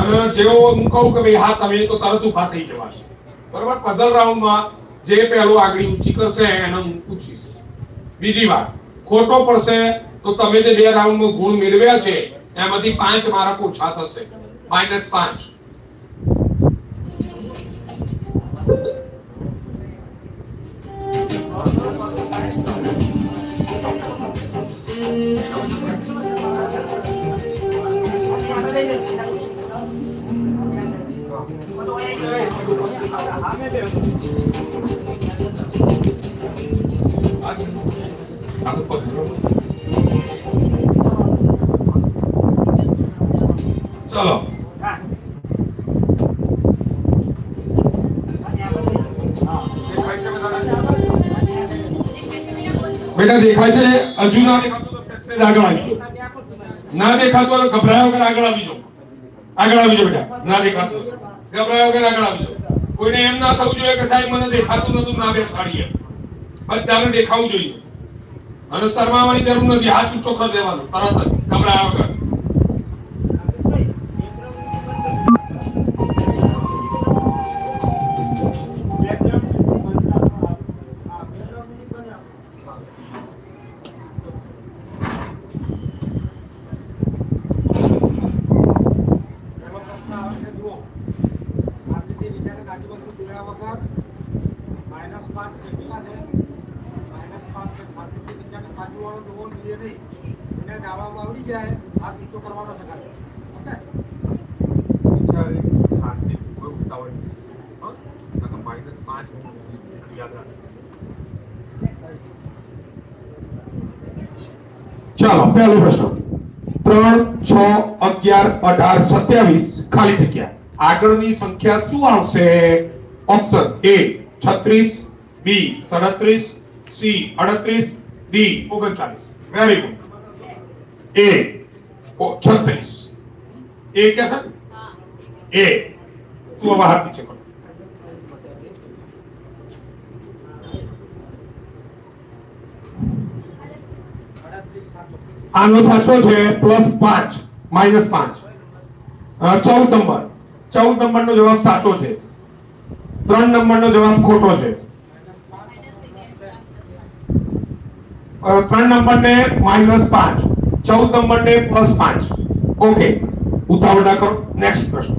અને જેવો હું કહું કે ભાઈ હા તમે તો તરત ઊભા થઈ જવાના, બરોબર? પઝલ રાઉન્ડમાં જે પહેલો આગળ ઊંચી કરશે એને હું પૂછીશ. બીજી વાત, ખોટો પડશે તો તમે જે બે રાઉન્ડમાં ગુણ મેળવ્યા છે એમાંથી 5 માર્ક ઓછા થશે, -5. ચલો બેટા દેખાય છે? હજુ ના દેખાતું તો સેજ આગળ આવી જાઓ. ના દેખાતું તો ગભરાયા વગર આગળ આવી જાઓ. આગળ આવી જાઓ બેટા. ના દેખાતું ગભરાયા વગર આગળ આવી જાઓ. કોઈને એમ ના થવું જોઈએ કે સાહેબ મને દેખાતું નતું, ના બેસાડીએ. બધાને દેખાવું જોઈએ અને શરમાવાની જરૂર નથી. હાથ ઊંચો કરી દેવાનો તરત જ, ગભરાયા વગર. ચાલો પહેલો પ્રશ્ન. 3, 6, 11, 18, 27 ખાલી જગ્યા. આગળની સંખ્યા શું આવશે? Option A 36, B 37, C 38, D 39. Very good. A 36. A क्या है? A. तू अब हाथ पीछे करो. આનો સાચો છે +5 -5. 14 નંબર. 14 નંબરનો જવાબ સાચો છે. 3 નંબરનો જવાબ ખોટો છે. 3 નંબરને -5, 14 નંબરને +5. ઓકે, ઉતાવળ ના કરો. નેક્સ્ટ પ્રશ્ન.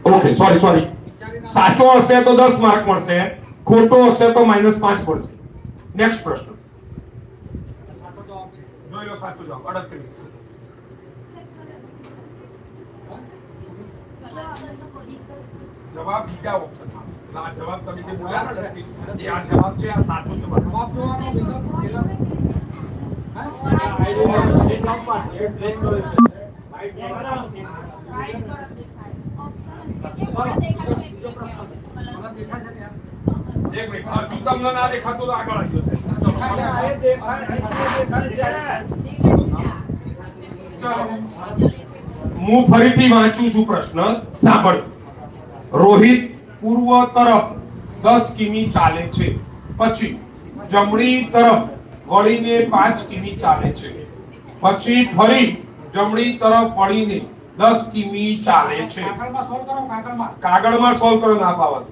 Okay, sorry. સાચો હશે તો 10 માર્ક મળશે, ખોટો હશે તો -5 મળશે. નેક્સ્ટ પ્રશ્ન. જોઈ લો સાચો જવાબ 38. જવાબ બીજા ઓપ્શનમાં. એટલે આ જવાબ તમે જે બોલ્યા ને એ આ જવાબ છે, આ સાચો જવાબ. જવાબ જોવાનો વિકલ્પ પેલા એક મિનિટ, હજુ તમને ના દેખાતું તો આગળ આવ્યો છે. ચલો હું ફરીથી વાંચું છું પ્રશ્ન, સાંભળો. રોહિત પૂર્વ તરફ 10 કિમી ચાલે છે, પછી જમણી તરફ વળીને 5 કિમી ચાલે છે, પછી ફરી જમણી તરફ વળીને 10 કિમી ચાલે છે. કાગળમાં સોલ્વ કરો, ના પાવત.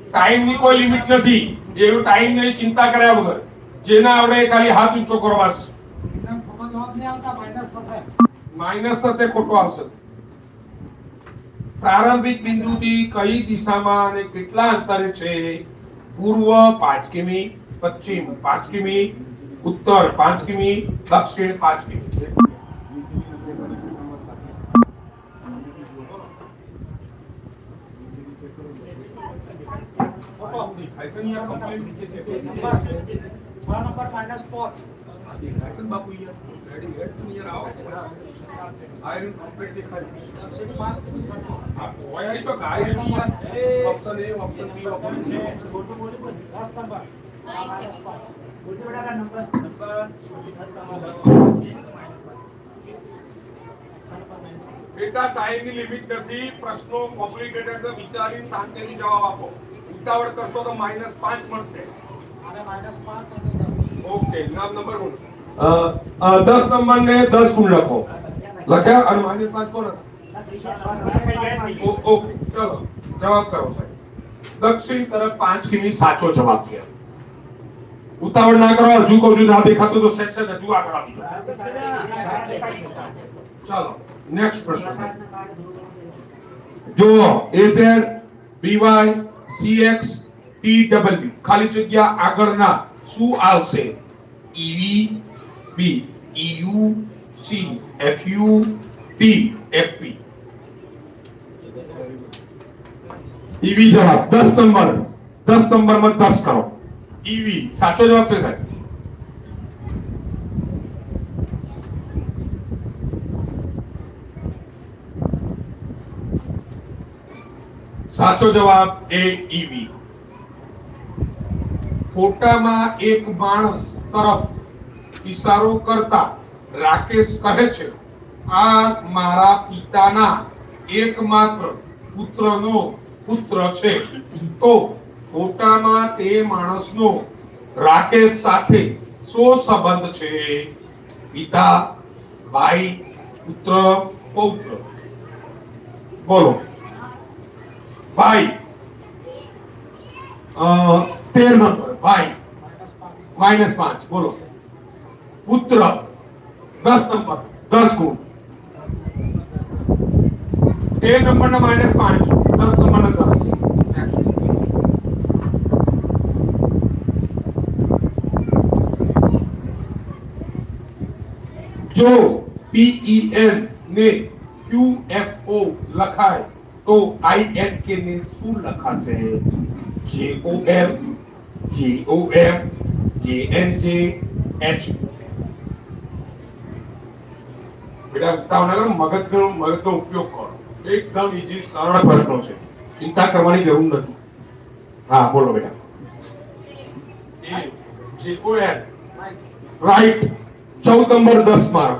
ટાઈમ ની કોઈ લિમિટ નથી, એવું ટાઈમ નહીં, ચિંતા કર્યા વગર જેના આવડે એ ખાલી હાથ ઊંચો કરો બસ. માઇનસ થશે, ખોટો આવશે. પ્રારંભિક બિંદુથી કઈ દિશામાં અને કેટલા અંતરે છે? પૂર્વ 5 કિમી, પશ્ચિમ 5 કિમી, ઉત્તર 5 કિમી, દક્ષિણ 5 કિમી. બેટા ટાઈમ ની લિમિટ નથી, પ્રશ્નો કોમ્પ્લિકેટેડ છે, વિચારીને શાંતિથી જવાબ આપો. ઉતાવળ કરશો તો -5 મળશે. ઓકે, નામ નંબર બોલો. 10 નંબર ને 10 ગુણ લખો. લખ્યા? અને -5 કોણ? ઓકે, ચલો જવાબ કરો સાહેબ. દક્ષિણ તરફ 5 કિમી સાચો જવાબ છે. ઉતાવળ ના કરો, હજુ કહું છું, ના દેખાતું તો સેક્શન હજુ આગળ આવી જાઓ. ચલો નેક્સ્ટ પ્રશ્ન. જો AZ BY CX TW ખાલી જગ્યા આગળના શું આવશે? EV B EU C FU T FP. EV જવાબ 10 નંબર, 10 નંબરમાં 10 કરો. EV સાચો જવાબ છે સાહેબ. સાચો જવાબ એ EV. ફોટામાં એક માણસ તરફ ઈશારો કરતા રાકેશ કહે છે, આ મારા પિતાના એકમાત્ર પુત્રનો પુત્ર છે. તો ફોટામાં તે માણસનો રાકેશ સાથે શો સંબંધ છે? પિતા, ભાઈ, પુત્ર, પૌત્ર. બોલો. ભાઈ 13 નંબર, ભાઈ -5. બોલો. પુત્ર 10 નંબર, 10 ગુણ. 13 નંબરના -5, 10 નંબરના 10. જો PEN ને QFO લખાય તો INK ને શું લખાશે? JOM JNJ H. બેટા ઉતાવળ મગજનો ઉપયોગ કરો. એકદમ ઈઝી, સરળ પ્રશ્નો છે, ચિંતા કરવાની જરૂર નથી. હા બોલો બેટા. JOM right. 14 number 10 mark.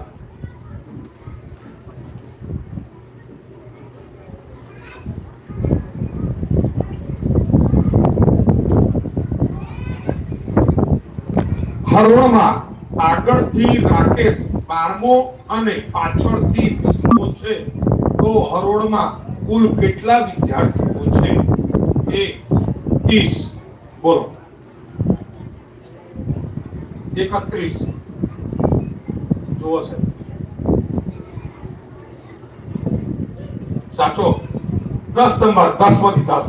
હરોળમાં આગળથી રાકેશ 12મો અને પાછળથી 20મો છે, તો હરોળમાં કુલ કેટલા વિદ્યાર્થીઓ છે? એ 30. બોલો. 31. જુઓ છે સાચો. 10 નંબર, 10 માંથી 10.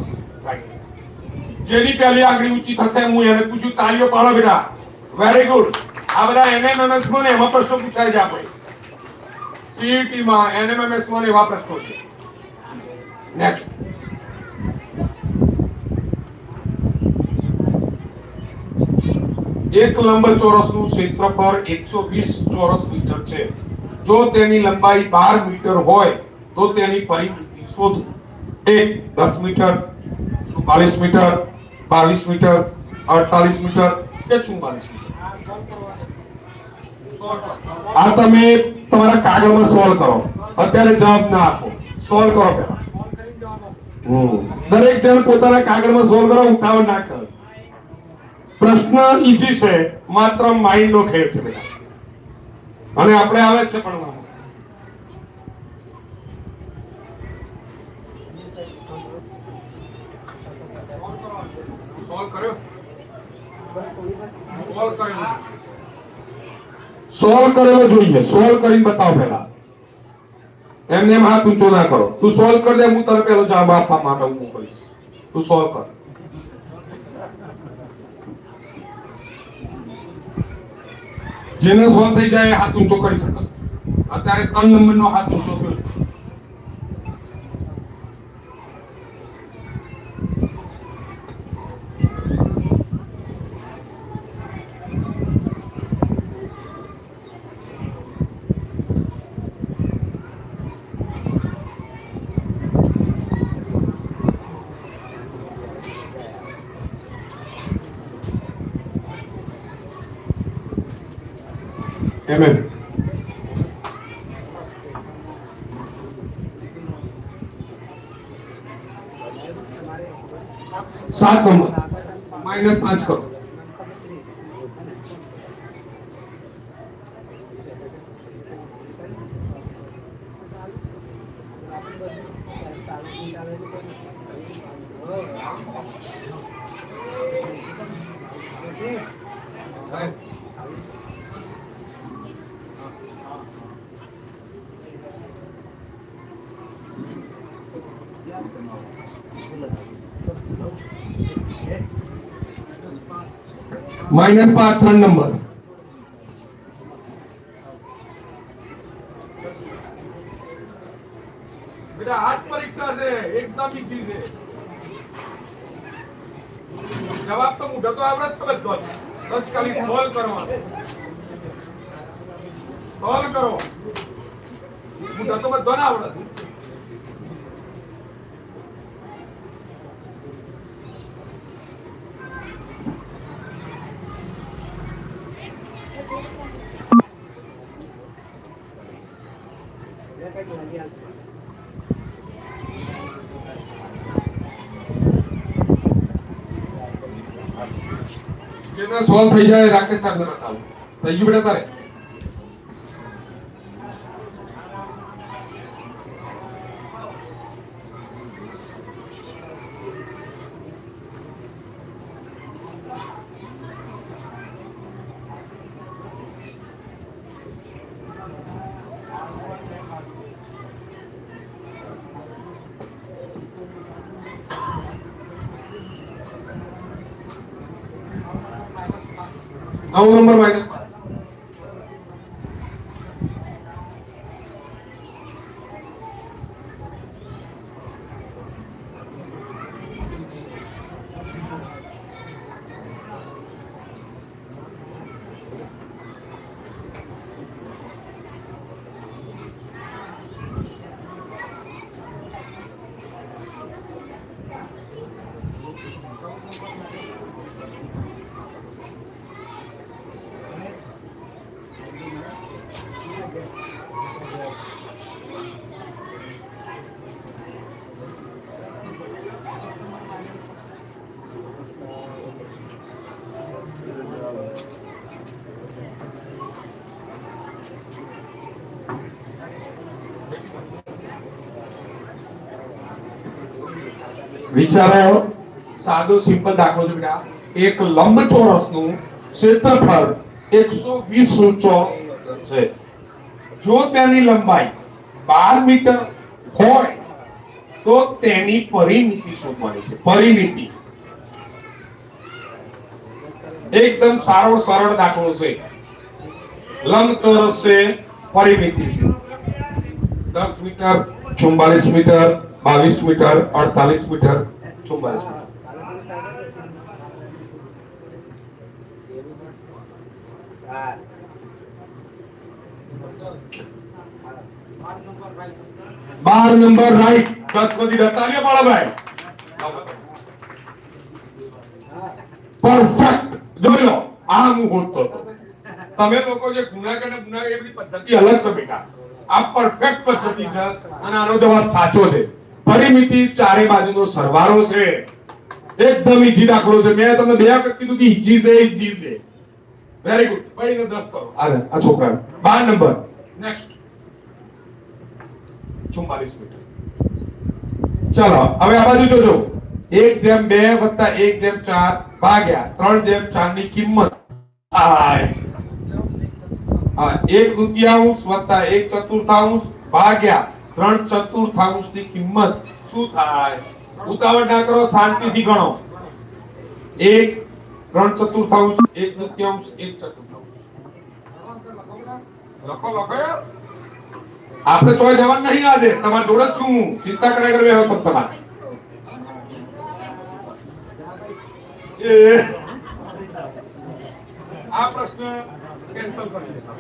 જેની પહેલી આંગળી ઊંચી થશે હું એને પૂછું. તાળીઓ પાડો બેટા. Very good. આ બધા NMMS માં એમાં પ્રશ્નો પૂછાય છે. આપણે CET માં NMMS માં એવા પ્રશ્નો છે. નેક્સ્ટ. એક લંબચોરસનું ક્ષેત્રફળ 120 ચોરસ મીટર છે. જો તેની લંબાઈ 12 મીટર હોય તો તેની પરિમિતિ શોધો. 1 10 મીટર, 44 મીટર, 22 મીટર, 48 મીટર કે 44 મીટર. આ તમે તમારા કાગળમાં સોલ્વ કરો. અત્યારે જવાબ ના આપો, સોલ્વ કરો પહેલા. દરેક જણ પોતાના કાગળમાં સોલ્વ કરો, ઉતાવળ ના કરો. પ્રશ્ન ઈઝી છે, માત્ર માઇન્ડ નો ખેલ છે બેટા. અને આપણે આવે છે ભણવામાં. સોલ્વ કર્યો? સોલ્વ કરેલો, સોલ્વ કરેલો જોઈએ. સોલ્વ કરીને બતાવો પહેલા. એમને એમ હાથ ઊંચો ના કરો. તું સોલ્વ કરી દે, હું તને પેલો જવાબ આપવા માટે હું કરીશ. તું સોલ્વ કર. જેને સોલ્વ થઈ જાય હાથ ઊંચો કરી શકે. અત્યારે 3 નંબરનો હાથ ઊંચો થયો છે. Amen. सात नंबर -5 करो. साहेब -5 3 નંબર. બેટા હાથ પરીક્ષા છે, એકદમ ઈઝી છે. જવાબ તો મોઢો તો આવડે જ છે બધો. બસ ખાલી સોલ્વ કરવાનો. સોલ્વ કરો. મોઢો તો બધો ના આવડે. જેને સોલ્વ થઈ જાય રાકેશ સાહેબને બતાવો. થઈ ગયું બેટા તારે? नौ नंबर -5. વિચારો. સાદો સિમ્પલ દાખલો છે બેટા. એક લંબચોરસનું ક્ષેત્રફળ 120 ચોરસ છે. જો તેની લંબાઈ 12 મીટર હોય તો તેની પરિમિતિ શોધવાની છે. પરિમિતિ એકદમ સારો સરળ દાખલો છે. લંબચોરસ છે, પરિમિતિ છે 10 metre, 44 metre, 22 metre, 48 metre, 44 metre. બાર. 12 નંબર રાઈટ. 10 માંથી 10 તાળીઓ પાડો ભાઈ. પરફેક્ટ. જોઈ લો, આ હું ગોતતો હતો. તમે લોકો જે ગુણાકાર ને ગુણાકાર એ બધી પદ્ધતિ અલગ છે બેટા. આ પરફેક્ટ પદ્ધતિ છે અને આનો જવાબ સાચો છે. પરિમિતિ ચારે બાજુનો સરવાળો છે. એકદમ ઈજી દાખલો છે. મેં તમને બે વખત કીધું કે ઈજી છે, ઈજી છે. Very good. ભાઈ ને 10 કરો. આ છોકરા 12 નંબર. Next 44 metre. ચાલો હવે આ બાજુ જોજો. 1/2 + 1/4 ભાગ્યા 3/4 ની કિંમત થાય. હા, 1/2 + 1/4 ભાગ્યા 3/4 ની કિંમત શું થાય? ઉતાવળ ના કરો, શાંતિથી ગણો. 1 3/4 1/2 1/4. લખો યાર. આપણે ચોય જવાન નહીં આજે. તમારા જોડે જ છું હું. ચિંતા કર્યા કરવી હવે તમારે. આ પ્રશ્ન કેન્સલ કરી દેશો.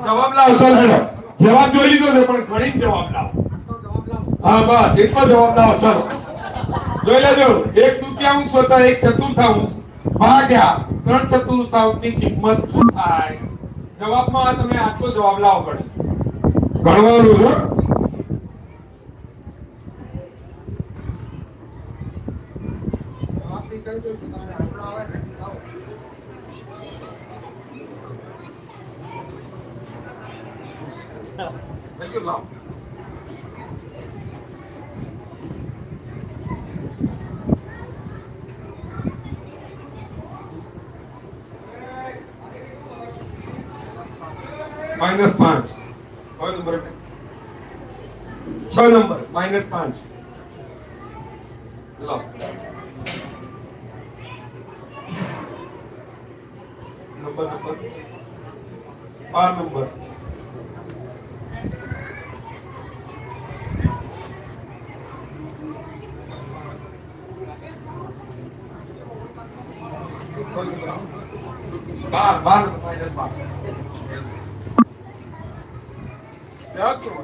જવાબ લાવો. ચાલો જવાબ જોઈ લીધો છે પણ ગણિત જવાબ લાવો. હા બસ એટલો જવાબ લાવો. ચાલો જોઈ લેજો. 1/2 + 1/4 ભાગ્યા 3/4 ની કિંમત શું થાય? જવાબમાં તમે આટલો જવાબ લાવો પડે. ગણવાનું છે. Thank you, love. -5. कौन नंबर है? 6 नंबर. -5. लो. Number 12 number. बार -12. क्या क्यों?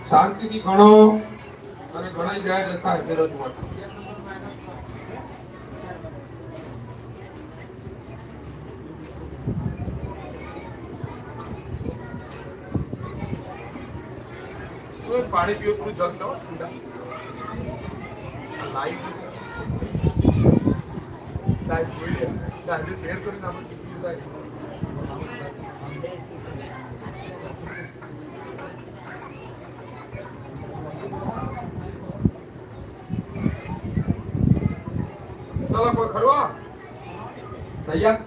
શાંતિથી ગણો અને ગણાઈ જાય એટલે સાહેબ રજૂઆત. પાણી પીવો થોડું જગ છે લાઈવ છે સાહેબ શેર કરીને આપણે પીવું સાહેબ. चलो कोई खड़ो तैयार.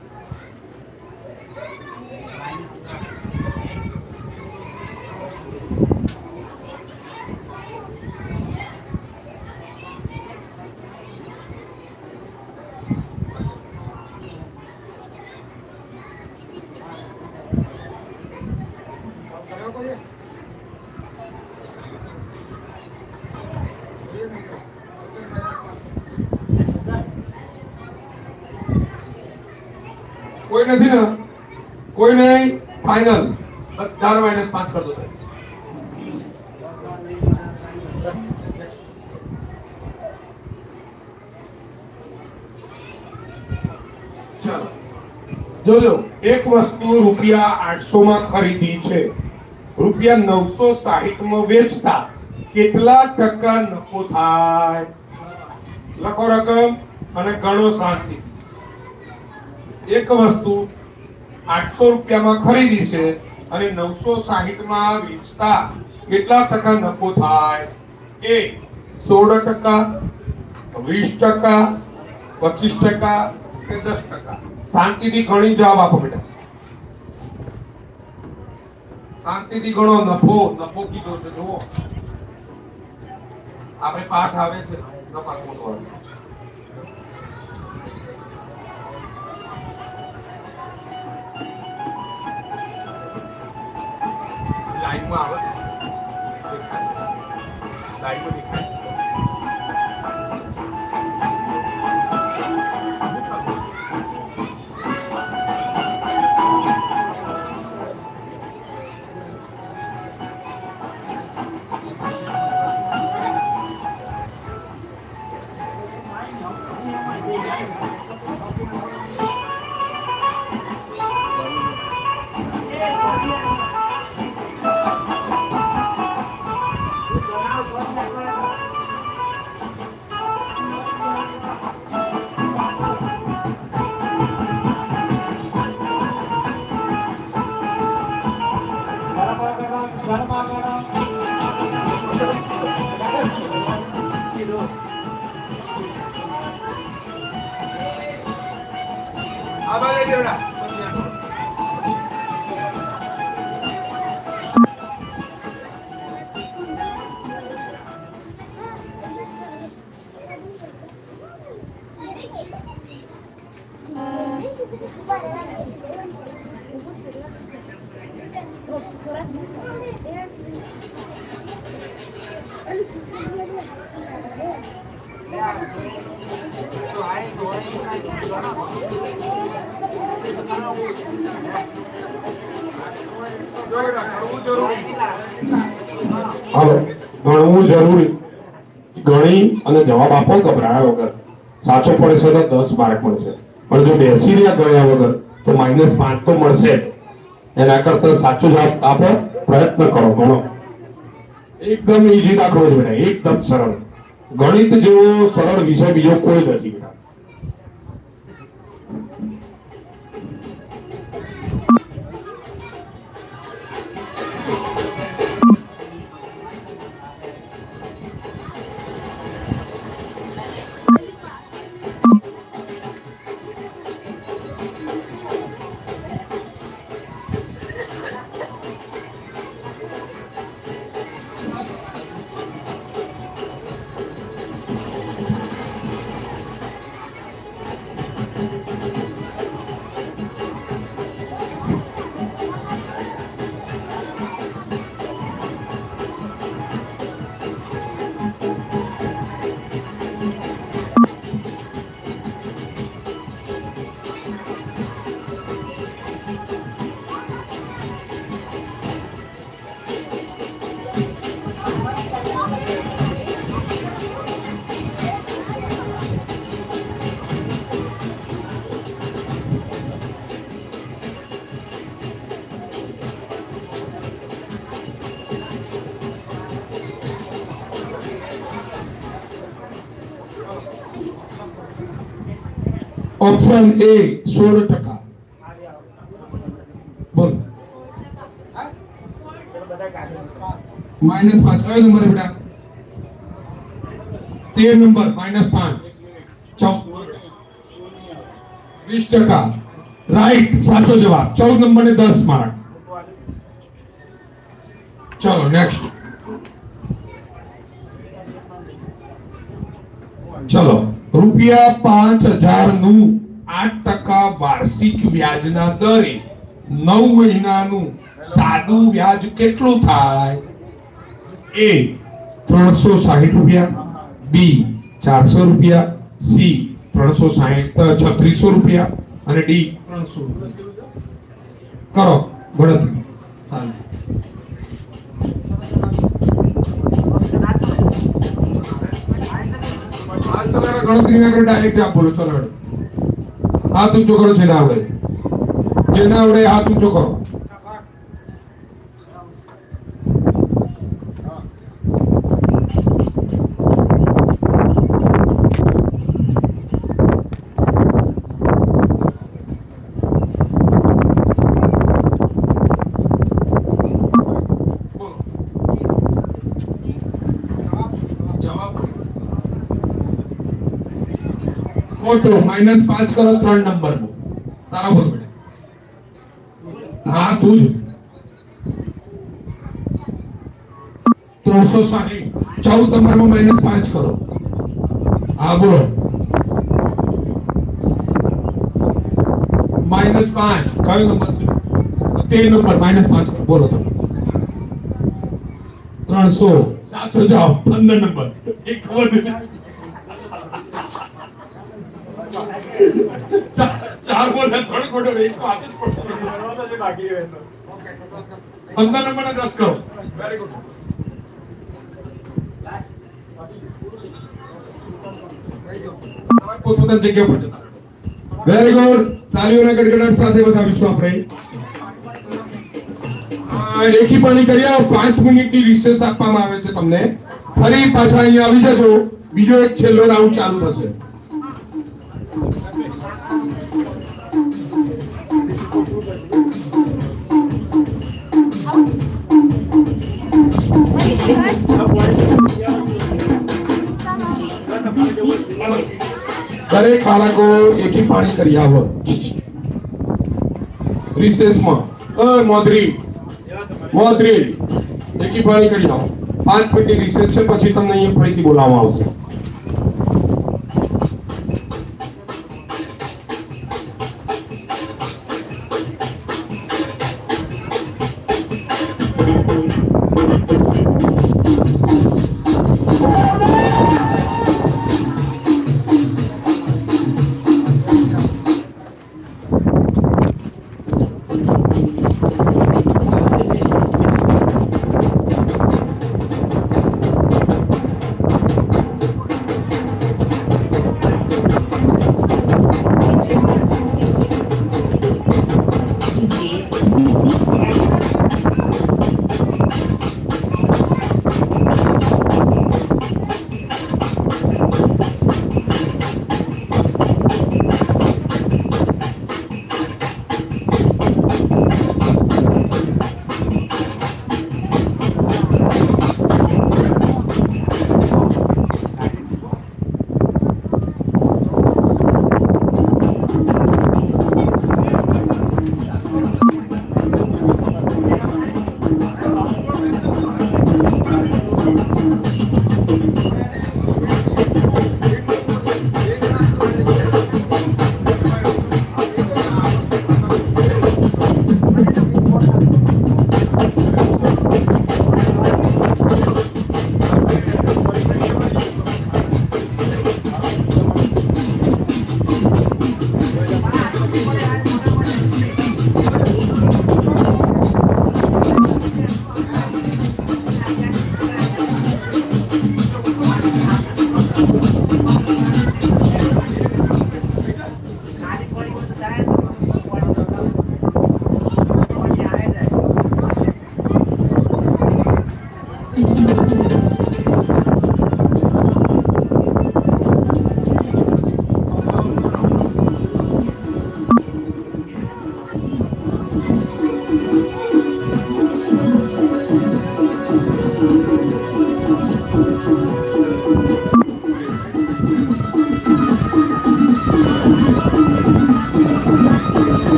कोई नहीं ना, कोई नहीं. फाइनल 4 - 5 कर दो सर. चलो જોજો. એક વસ્તુ ₹800 માં ખરીદી છે. ₹960 માં વેચતા કેટલા ટકા નફો થાય? લખો રકમ અને ગણો શાંતિ. એક વસ્તુ 800 રૂપિયામાં ખરીદી છે અને 960 માં વેચતા કેટલા ટકા નફો થાય? એ 16%, 20%, 25%, કે 10%. શાંતિથી ગણી જવાબ આપો બેટા. શાંતિથી ગણો. નફો કીધો છે જુઓ. આપણે પાઠ આવે છે નફા મોટો આવે. લાઈનમાં આવે દેખાય. લાઈનમાં દેખાય. આભાર લેજે બેટા. હાલો, ગણવું જરૂરી. ગણી અને જવાબ આપો ગભરાયા વગર. સાચો પડશે તો 10 માર્ક મળશે, પણ જો બેસી રહ્યા ગણ્યા વગર તો -5 તો મળશે જ. એના કરતા સાચો જવાબ આપો, પ્રયત્ન કરો, ગણો. એકદમ ઈઝી દાખલો છે બેટા, એકદમ સરળ. ગણિત જેવો સરળ વિષય બીજો કોઈ નથી બેટા. Option A 16%. બોલ. -5 કયો નંબર બેટા? 13 નંબર. -5 20%. રાઈટ, સાચો જવાબ. 14 નંબર ને 10 માર્ક. ચલો નેક્સ્ટ. ચલો, ₹5000 નું 8% વાર્ષિક વ્યાજના દરે 9 મહિનાનું સાદું વ્યાજ કેટલું થાય? એ ₹360, બી ₹400, સી ₹3600 અને ડી ₹300. કરો ગણતરી. ગણતરી ના કરે ડાયરેક્ટ આપ બોલો. ચલો હાથ ઊંચો કરો. જેને આવડે હાથ ઊંચો કરો. ખોટો. -5 કરો 3 નંબર તારા બોલ બેટા. હા તું જ 360 14 નંબરમાં -5 કરો. હા બોલો. -5 કયો નંબર છે? 13 નંબર -5 કરો. બોલો તમે 300 700 જાઓ. 15 નંબર એક ખબર નથી. ચાર બોલે 3 ખોટો એક તો હાથ જ પડતો. 15 નંબર ને 10 કરો. Very good. પોતપોતાની જગ્યા પર જતા. Very good. તાળીઓના ગડગડાટ સાથે વધાવીશું આપણે. એકી પાણી કરી આવો. 5 મિનિટની રિસેસ આપવામાં આવે છે તમને. ફરી પાછા અહીંયા આવી જજો. બીજો એક છેલ્લો રાઉન્ડ ચાલુ થશે. દરેક બાળકો એકી પાણી કરી આવો રિસેસમાં. મોદરી એકી પાણી કરી આવો. 5 મિનિટની રિસેસ છે. પછી તમને અહીંયા ફરીથી બોલાવવામાં આવશે.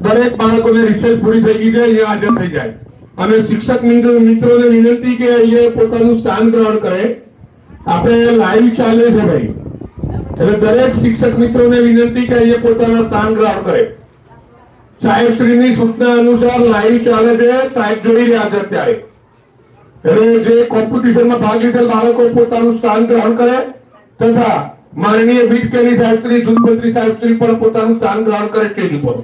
દરેક બાળકોને રિસેસ પૂરી થઈ ગઈ છે. અહીંયા હાજર થઈ જાય. અને શિક્ષક મિત્રોને વિનંતી કે અહીંયા પોતાનું સ્થાન ગ્રહણ કરે. આપણે લાઈવ ચાલે છે ભાઈ, એટલે દરેક શિક્ષક મિત્રોને વિનંતી કે અહીંયા પોતાના સ્થાન ગ્રહણ કરે. સાહેબ શ્રીની સૂચના અનુસાર લાઈવ ચાલે છે. સાહેબ જોઈ રહ્યા છે અત્યારે. એટલે જે કોમ્પિટિશનમાં ભાગ લીધેલ બાળકો પોતાનું સ્થાન ગ્રહણ કરે તથા માનનીય બીટકેની સાહેબ શ્રી, જૂથમંત્રી સાહેબ શ્રી પણ પોતાનું સ્થાન ગ્રહણ કરે સ્ટેજ ઉપર.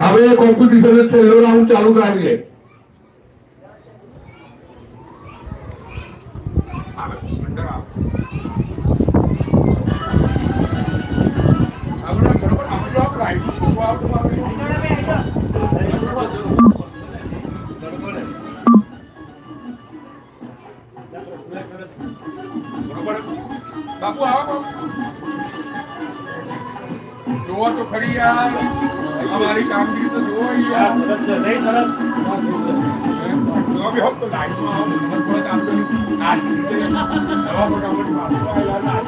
હવે કોમ્પિટિશન છેલ્લો રાઉન્ડ ચાલુ કરીએ. બાપુ આવો જોવો તો ખરી યાર અમારી કામગીરી તો જોવો યાર સરસ છે નહીં સરસ જો બી હોત તો લાઈનમાં આવો મત કામ કરી આ રીતે નવા ફટાફટ વાંચો યાર આ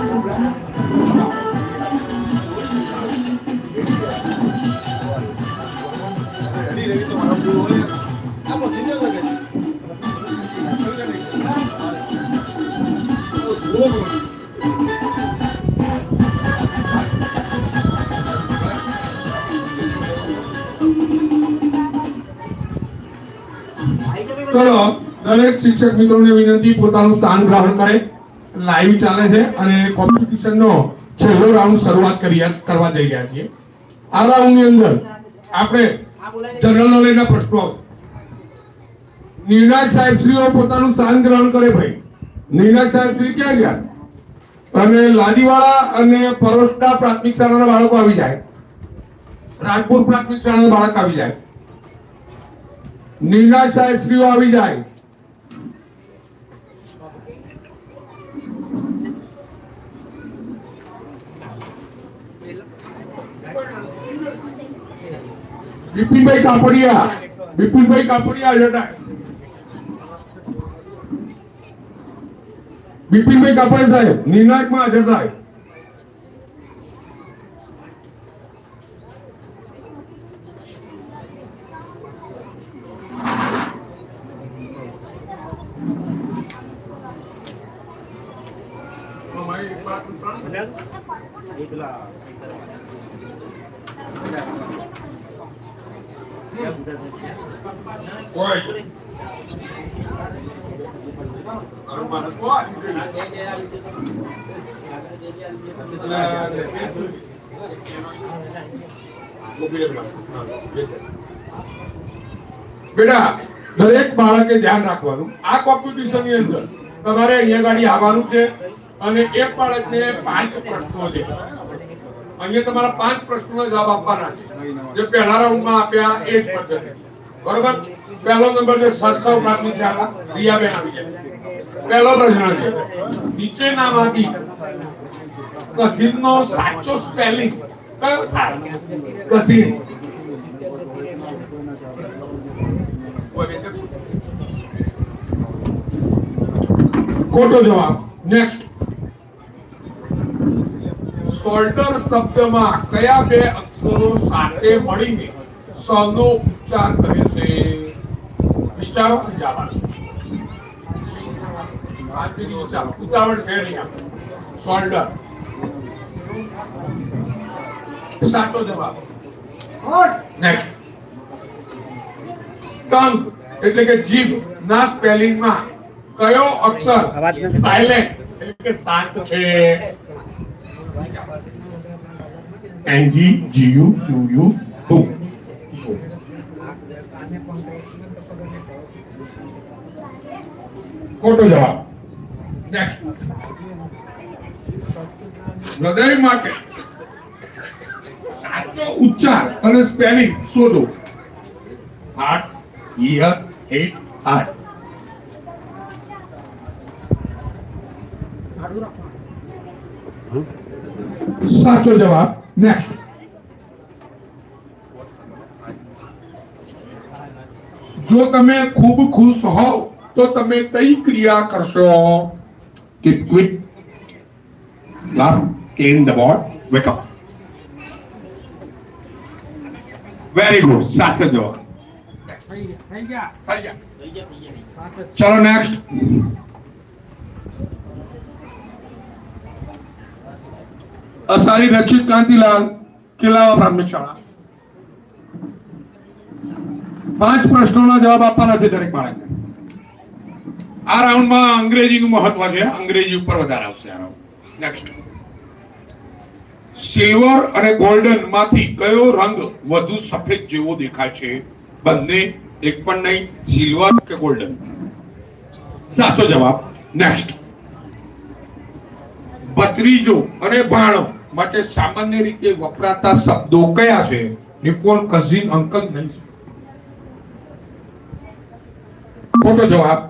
ચલો દરેક શિક્ષક મિત્રોને વિનંતી પોતાનું સ્થાન ગ્રહણ કરે. લાઈવ ચાલે છે અને કોમ્પિટિશનનો છેલ્લો રાઉન્ડ શરૂઆત કરવા જઈ રહ્યા છીએ. આ રાઉન્ડની અંદર આપણે જનરલ નોલેજના પ્રશ્નો આવશે. નિર્ણાયક સાહેબશ્રીઓ પોતાનું સ્થાન ગ્રહણ કરે ભાઈ. નિર્ણાયક સાહેબશ્રી ક્યાં ગયા? અને લાદીવાળા અને પરોસડા પ્રાથમિક શાળાના બાળકો આવી જાય. રાજપુર પ્રાથમિક શાળાના બાળક આવી જાય. નિર્ણાયક સાહેબશ્રીઓ આવી જાય. બિપિનભાઈ કાપડિયા હાજર થાય. બિપિનભાઈ કાપડિયા સાહેબ નિર્ણાયકમાં હાજર થાય. બેટા દરેક બાળકે ધ્યાન રાખવાનું. આ કોમ્પિટિશન ની અંદર તમારે અહીંયા ગાડી આવવાનું છે અને એક બાળકને 5 પ્રશ્નો છે. અહીંયા તમારા 5 પ્રશ્નોના જવાબ આપવાના છે જે પહેલા રાઉન્ડમાં આપ્યા એ જ પદ્ધતિ. બરોબર? પહેલો નંબર છે સરસવ પ્રાથમિક શાળા. રિયાબેન આવી જાય. પહેલો પ્રશ્ન છે નીચેનામાંથી કસીનનો સાચો સ્પેલિંગ કયો થાય? કસીન. ખોટો જવાબ. નેક્સ્ટ. સોલ્ટર શબ્દમાં કયા બે અક્ષરો સાથે મળીને સનો ઉચ્ચાર કરે છે? વિચારો અને જવાબ. ઉતાવળ છે નહીં. સોલ્ડર સાચો જવાબ. નેક્સ્ટ. ટંગ એટલે કે જીભ ના સ્પેલિંગમાં કયો અક્ષર સાયલેન્ટ એટલે કે શાંત છે? NGGUUU. ખોટો જવાબ. નેક્સ્ટ. હૃદય માટે સાચો ઉચ્ચાર અને સ્પેલિંગ શોધો. હાર્ટ, ઈયર, હેડ, હાર્ટ. સાચો જવાબ. નેક્સ્ટ. જો તમે ખૂબ ખુશ હોવ તો તમે કઈ ક્રિયા કરશો? Keep quit, laugh, cane the board, wake up. Very good. સાચો જવાબ. ચલો નેક્સ્ટ. અસારી રચિત કાંતિલાલ કેલાવા પ્રાથમિક શાળા. 5 પ્રશ્નોના જવાબ આપવાના છે દરેક બાળકને. આ રાઉન્ડમાં અંગ્રેજીનું મહત્વ છે. અંગ્રેજી ઉપર વધારે આવશે આ રાઉન્ડ. નેક્સ્ટ. સિલ્વર અને ગોલ્ડન માંથી કયો રંગ વધુ સફેદ જેવો દેખાય છે? બંને, એક પણ નહીં. સિલ્વર કે ગોલ્ડન? સાચો જવાબ. નેક્સ્ટ. ભત્રીજો અને ભાણો માટે સામાન્ય રીતે વપરાતા શબ્દો કયા છે? નિપોન, કઝિન, અંકલ નહીં. ખોટો જવાબ.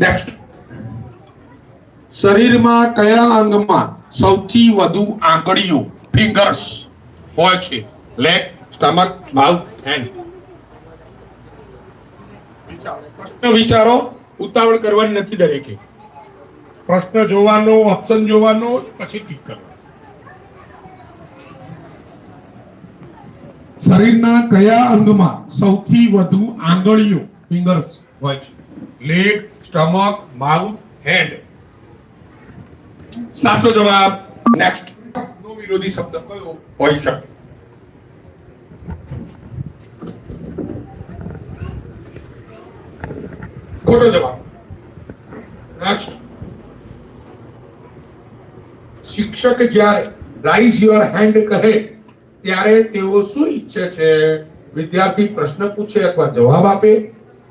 નેક્સ્ટ. શરીરમાં કયા અંગમાં સૌથી વધુ આંગળીઓ ફિંગર્સ હોય છે? Leg, stomach, mouth, hand. પ્રશ્ન વિચારો, ઉતાવળ કરવાની નથી. દરેકે પ્રશ્ન જોવાનો, ઓપ્શન જોવાનો, પછી ટીક કરવાનો. શરીરના કયા અંગમાં સૌથી વધુ આંગળીઓ ફિંગર્સ હોય છે? Leg, stomach, mouth, hand. સાચો જવાબ. નેક્સ્ટ. નો વિરોધી શબ્દ કયો હોઈ શકે? ખોટો જવાબ. નેક્સ્ટ. શિક્ષક જ્યારે રાઇઝ યોર હેન્ડ કહે ત્યારે તેઓ શું ઈચ્છે છે? વિદ્યાર્થી પ્રશ્ન પૂછે અથવા જવાબ આપે,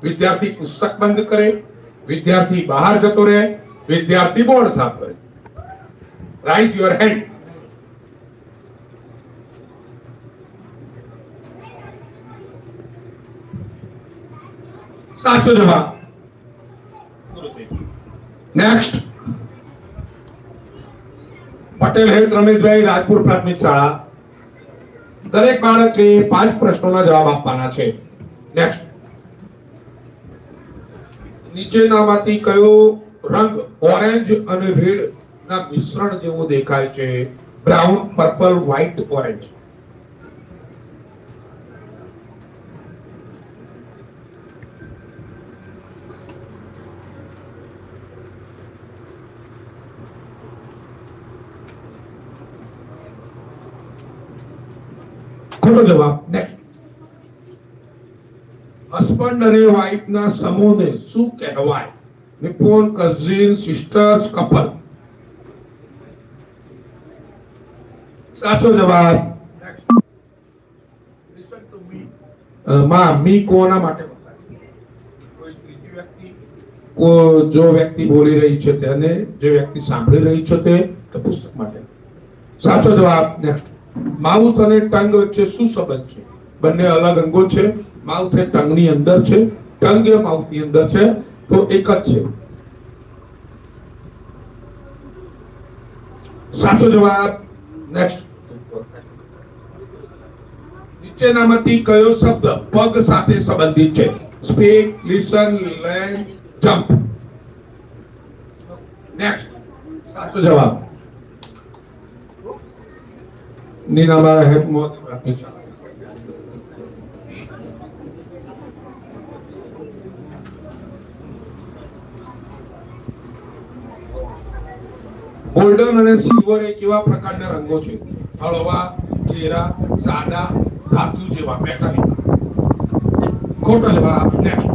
વિદ્યાર્થી પુસ્તક બંધ કરે, વિદ્યાર્થી બહાર જતો રહે, વિદ્યાર્થી બોર્ડ સાફ કરે. Rise your hand. સાચો જવાબ. નેક્સ્ટ. પટેલ હેલ્થ રમેશભાઈ, રાજપુર પ્રાથમિક શાળા. દરેક બાળકે 5 પ્રશ્નોના જવાબ આપવાના છે. નેક્સ્ટ. નીચેનામાંથી કયો રંગ ઓરેન્જ અને રેડ ના મિશ્રણ જેવો દેખાય છે? Brown, purple, white, orange. ખોટો જવાબ. નેક્સ્ટ. હસબન્ડ અને વાઇફ ના સમૂહને શું કહેવાય? નિપોન, કઝિન, સિસ્ટર્સ, કપલ. સાચો જવાબ. માં મી કોના માટે વપરાય? કોઈ ત્રીજી વ્યક્તિ, જો વ્યક્તિ બોલી રહી છે તેને, જે વ્યક્તિ સાંભળી રહી છે તે, કે પુસ્તક માટે? સાચો જવાબ. નેક્સ્ટ. માઉથ અને ટંગ વચ્ચે શું સંબંધ છે? બંને અલગ અંગો છે. માઉથ એ ટંગ ની અંદર છે, ટંગ એ માઉથ ની અંદર છે, તો એક જ છે. સાચો જવાબ. નેક્સ્ટ. નીચેનામાંથી કયો શબ્દ પગ સાથે સંબંધિત છે? Speak, listen, learn, jump. Next. સાચો જવાબ. નીનાબા હેડ મોદી પ્રાથમિક શાળા. ગોલ્ડન અને સિલ્વર એ કેવા પ્રકારના રંગો છે? હળવા, ઘેરા, સાદા, ધાતુ જેવા, મેટાલિક. ખોટો જવાબ. નેક્સ્ટ.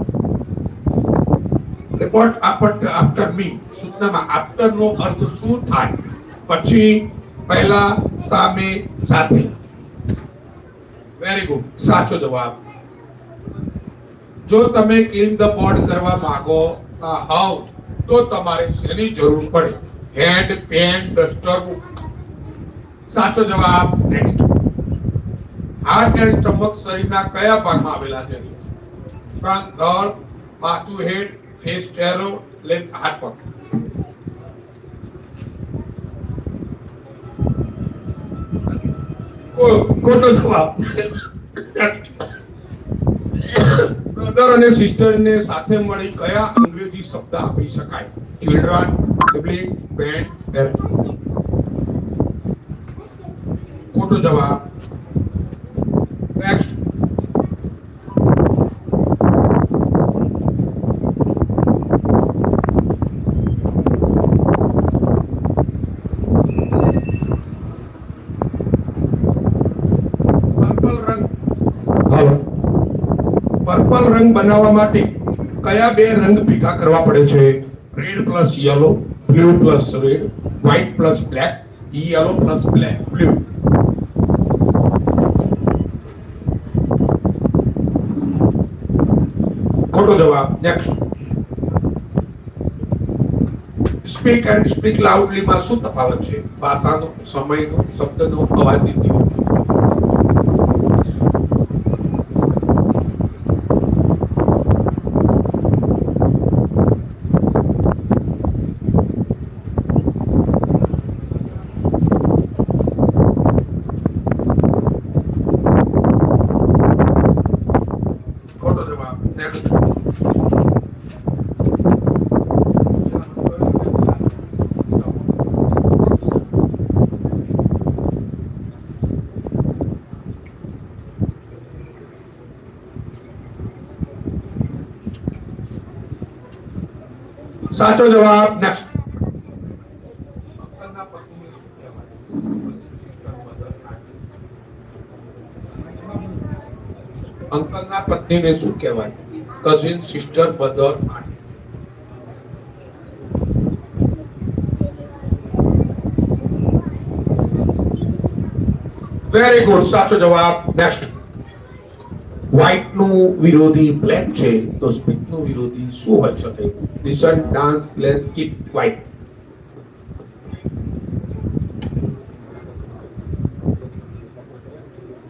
રિપોર્ટ આફ્ટર મી સૂચનામાં આફ્ટર નો અર્થ શું થાય? પછી, પહેલા, સામે, સાથે. Very good. સાચો જવાબ. જો તમે ક્લીન ધ બોર્ડ કરવા માંગો હોવ તો તમારે શેની જરૂર પડે? હેડ, પેન, ડસ્ટર, બુક. સાચો જવાબ. નેક્સ્ટ. હાર્ટ એન્ડ સ્ટમક શરીરના કયા ભાગમાં આવેલા છે? ફ્રન્ટ, ધડ, માથું, હેડ, ફેસ, ચહેરો, લેગ, હાથ, પગ. ખોટો જવાબ. બ્રધર અને સિસ્ટર ને સાથે મળી કયા અંગ્રેજી શબ્દ આપી શકાય? Children, sibling, friend, parent. ખોટો જવાબ. નેક્સ્ટ. પર્પલ રંગ બનાવવા માટે કયા 2 રંગ ભેગા કરવા પડે છે? Red plus yellow, blue plus red, white plus black, yellow plus black, blue. ખોટો જવાબ. Next. Speak and speak loudly માં શું તફાવત છે? ભાષાનો, સમયનો, શબ્દનો, અવાજની તીવ્રતા. સાચો જવાબ નેક્સ્ટ. અંકલના પત્નીને શું કહેવાય? કઝિન, સિસ્ટર, બ્રધર, આંટી. વેરી ગુડ, સાચો જવાબ નેક્સ્ટ. વ્હાઇટ નું વિરોધી બ્લેક છે, તો સ્પીચ નું વિરોધી શું હોઈ શકે? Listen, dance, play, keep quite.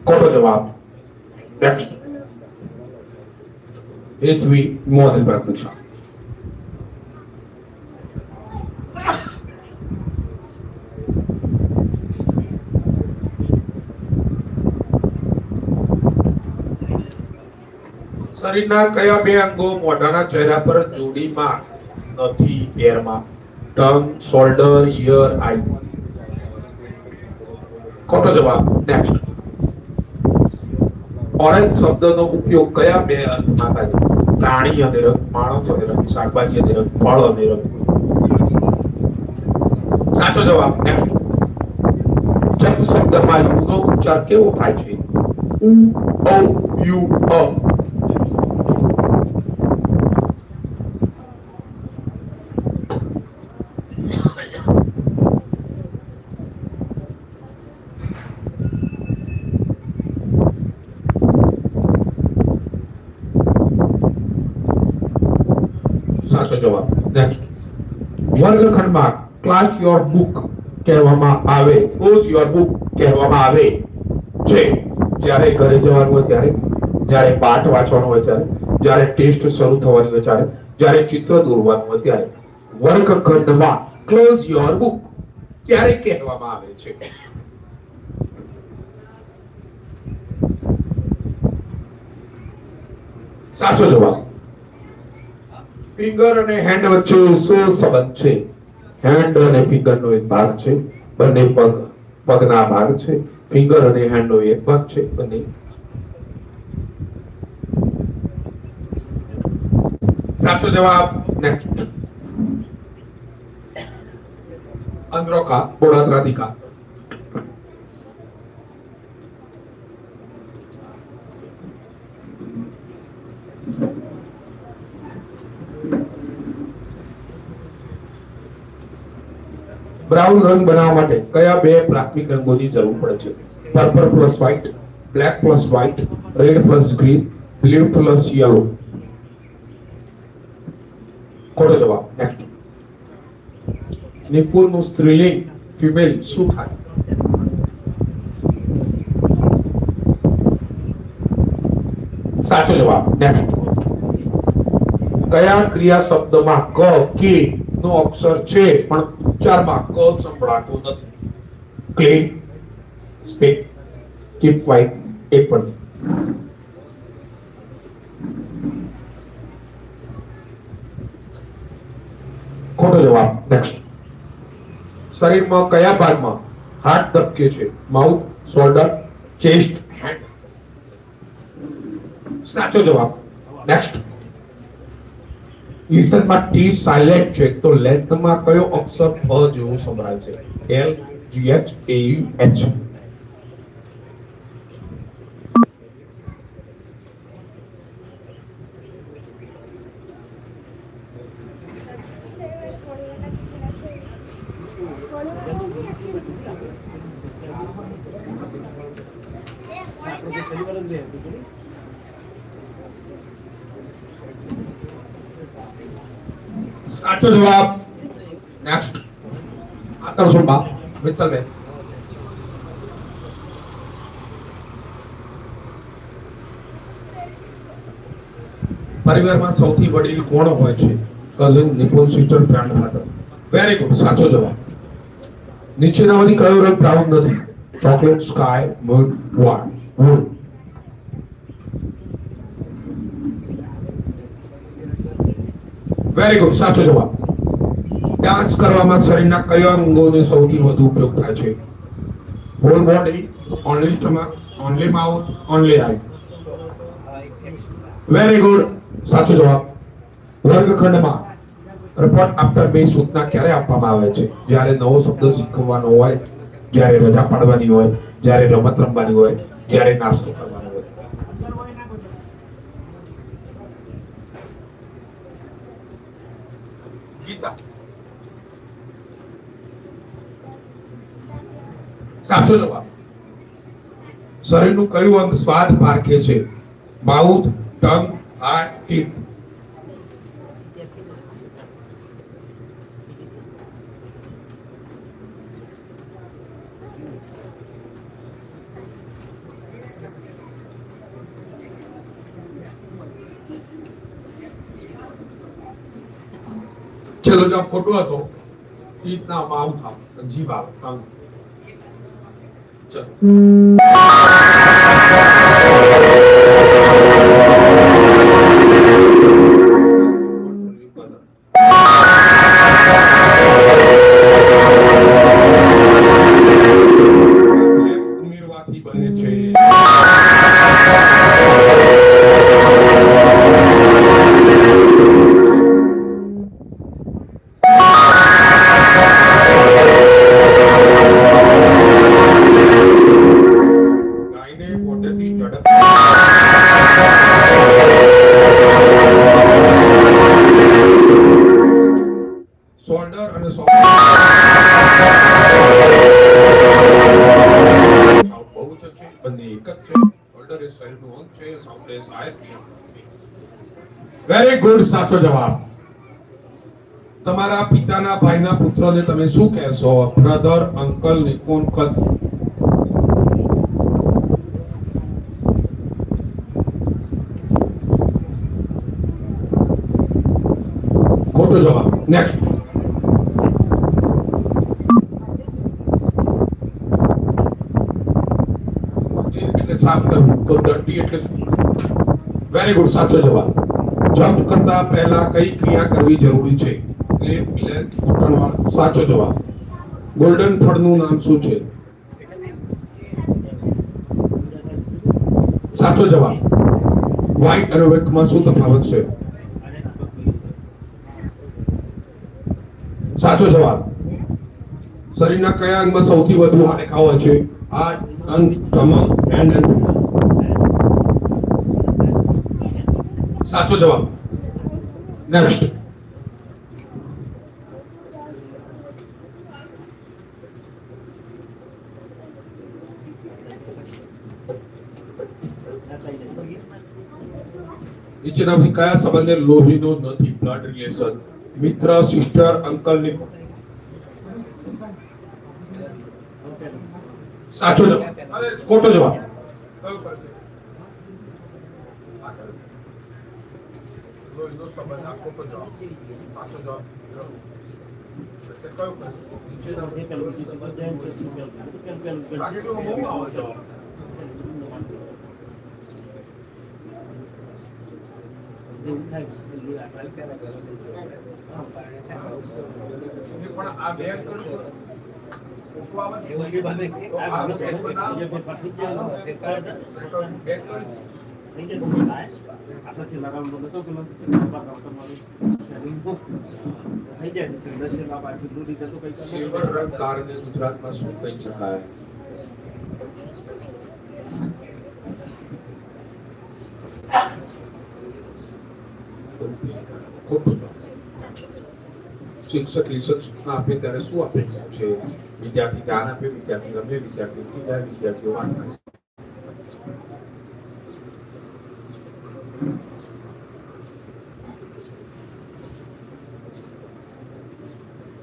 ખોટો જવાબ નેક્સ્ટ. પૃથ્વી મોહન પ્રતીક્ષા. શરીરના કયા બે અંગો મોઢાના ચહેરા પર જોડીમાં નથી પેરમાં? Tongue, shoulder, ear, eyes. ખોટો જવાબ નેક્સ્ટ. ઓરેન્જ શબ્દનો ઉપયોગ કયા બે અર્થમાં થાય? પ્રાણી અને રંગ, માણસ અને રંગ, શાકભાજી અને રંગ, ફળ અને રંગ. સાચો જવાબ નેક્સ્ટ. જપ શબ્દમાં યુ નો ઉચ્ચાર કેવો થાય છે? ઉ, ઓ, યુ, અ. સાચો જવાબ નેક્સ્ટ. વર્ગખંડમાં ક્લાસ યોર બુક કહેવામાં આવે, ક્લોઝ યોર બુક કહેવામાં આવે છે જ્યારે ઘરે જવાનું હોય ત્યારે, જ્યારે પાઠ વાંચવાનું હોય ત્યારે, જ્યારે ટેસ્ટ શરૂ થવાની હોય ત્યારે, જ્યારે ચિત્ર દોરવાનું હોય ત્યારે. વર્ગખંડમાં ક્લોઝ યોર બુક ક્યારે કહેવામાં આવે છે? સાચો જવાબ. ફિંગર અને હેન્ડ વચ્ચે શું સંબંધ છે? હેન્ડ અને ફિંગર નો એક ભાગ છે, બંને પગના ભાગ છે. ફિંગર અને હેન્ડ નો એક ભાગ છે, બંને. સાચો જવાબ નેક્સ્ટ. અંદ્રોકા બોડાત્રાધિકા. બ્રાઉન રંગ બનાવવા માટે કયા બે પ્રાથમિક રંગોની જરૂર પડે છે? Purple plus white, black plus white, red plus green, blue plus yellow. ખોટો જવાબ નેક્સ્ટ. નિપુણનું સ્ત્રીલિંગ ફિમેલ શું થાય? સાચો જવાબ નેક્સ્ટ. કયા ક્રિયા શબ્દમાં ક, કે નો અક્ષર છે પણ ઉચ્ચારમાં ક સંભળાતો નથી? ક્લીન, સ્પીક, કીપ ક્વાઇટ, એક પણ નહીં. ખોટો જવાબ નેક્સ્ટ. શરીરમાં કયા ભાગમાં હાર્ટ ધબકે છે? Mouth, shoulder, chest, hand. સાચો જવાબ નેક્સ્ટ. લિસનમાં ટી સાયલેન્ટ છે, તો લેન્થમાં કયો અક્ષર ફ જેવો સંભળાય છે? L, G, H, A, U, H. સાચો જવાબ નેક્સ્ટ. આકર્ષણમાં મિત્તલબેન. પરિવારમાં સૌથી વડીલ કોણ હોય છે? કઝિન, નિપુણ, સિસ્ટર, ગ્રાન્ડફાધર. વેરી ગુડ, સાચો જવાબ. નીચેનામાંથી કયો રંગ બ્રાઉન નથી? Chocolate, sky, moon, Wood. Very good, સાચો જવાબ. ડાન્સ કરવામાં શરીરના કયા અંગોનો સૌથી વધુ ઉપયોગ થાય છે? Whole body, only stomach, only mouth, only eyes. Very good, સાચો જવાબ. વર્ગખંડમાં રિપોર્ટ આફ્ટર બે સૂચના ક્યારે આપવામાં આવે છે? જ્યારે નવો શબ્દ શીખવવાનો હોય, જ્યારે રજા પાડવાની હોય, જ્યારે રમત રમવાની હોય, જ્યારે નાસ્તો કરવાનો હોય. ગીતા સાચો જવાબ. શરીરનું કયું અંગ સ્વાદ પારખે છે? Mouth, tongue, heart, teeth. ચલો જવાબ ખોટો હતો. ટીથ ના માઉથ આવે, જીભ આવે, ટંગ. ચલો ઉમેરવાથી બને છે. ગાયને પોટેથી ઝડપ શોલ્ડર અને બહુ જ છે, બંને એક જ છે. શોલ્ડર એ શરીરનું અંગ છે, સાઉન્ડ એ સહાયક ક્રિયા. વેરી ગુડ, સાચો જવાબ. તમારા પિતાના ભાઈના પુત્રને તમે શું કહેશો? Brother, uncle, Nikon, cousin. ખોટો જવાબ. નેક્સ્ટ. એટલે સાફ કરવું, તો ડર્ટી એટલે શું? વેરી ગુડ, સાચો જવાબ. જમ્પ કરતા પહેલા કઈ ક્રિયા કરવી જરૂરી છે? ક્લિપ, લેન્થ, ઘૂંટણવાળ. સાચો જવાબ. ગોલ્ડન ફળનું નામ શું છે? સાચો જવાબ. વ્હાઇટ અને રેડમાં શું તફાવત છે? સાચો જવાબ. શરીરના કયા અંગમાં સૌથી વધુ હાડકાં હોય છે? હાર્ટ, અંગ, સ્ટમક, હેન્ડ એન્ડ ફૂટ. સાચો જવાબ. નેક્સ્ટ. નીચેનામાંથી કયા સંબંધે લોહીનો નથી? Blood relation. મિત્ર, સિસ્ટર, અંકલ ની. સાચો જવાબ. અરે ખોટો જવાબ. લોહીનો સંબંધ આ ખોટો જવાબ. સાચો જવાબ. સિલ્વર રંગ કારને ગુજરાતમાં શું કહી શકાય? ખોટું જવાબ. શિક્ષક લેસન સૂચના આપે ત્યારે શું અપેક્ષા છે? વિદ્યાર્થી ધ્યાન આપે, વિદ્યાર્થી રમે, વિદ્યાર્થી ઉઠી જાય, વિદ્યાર્થીઓ વાત કરે.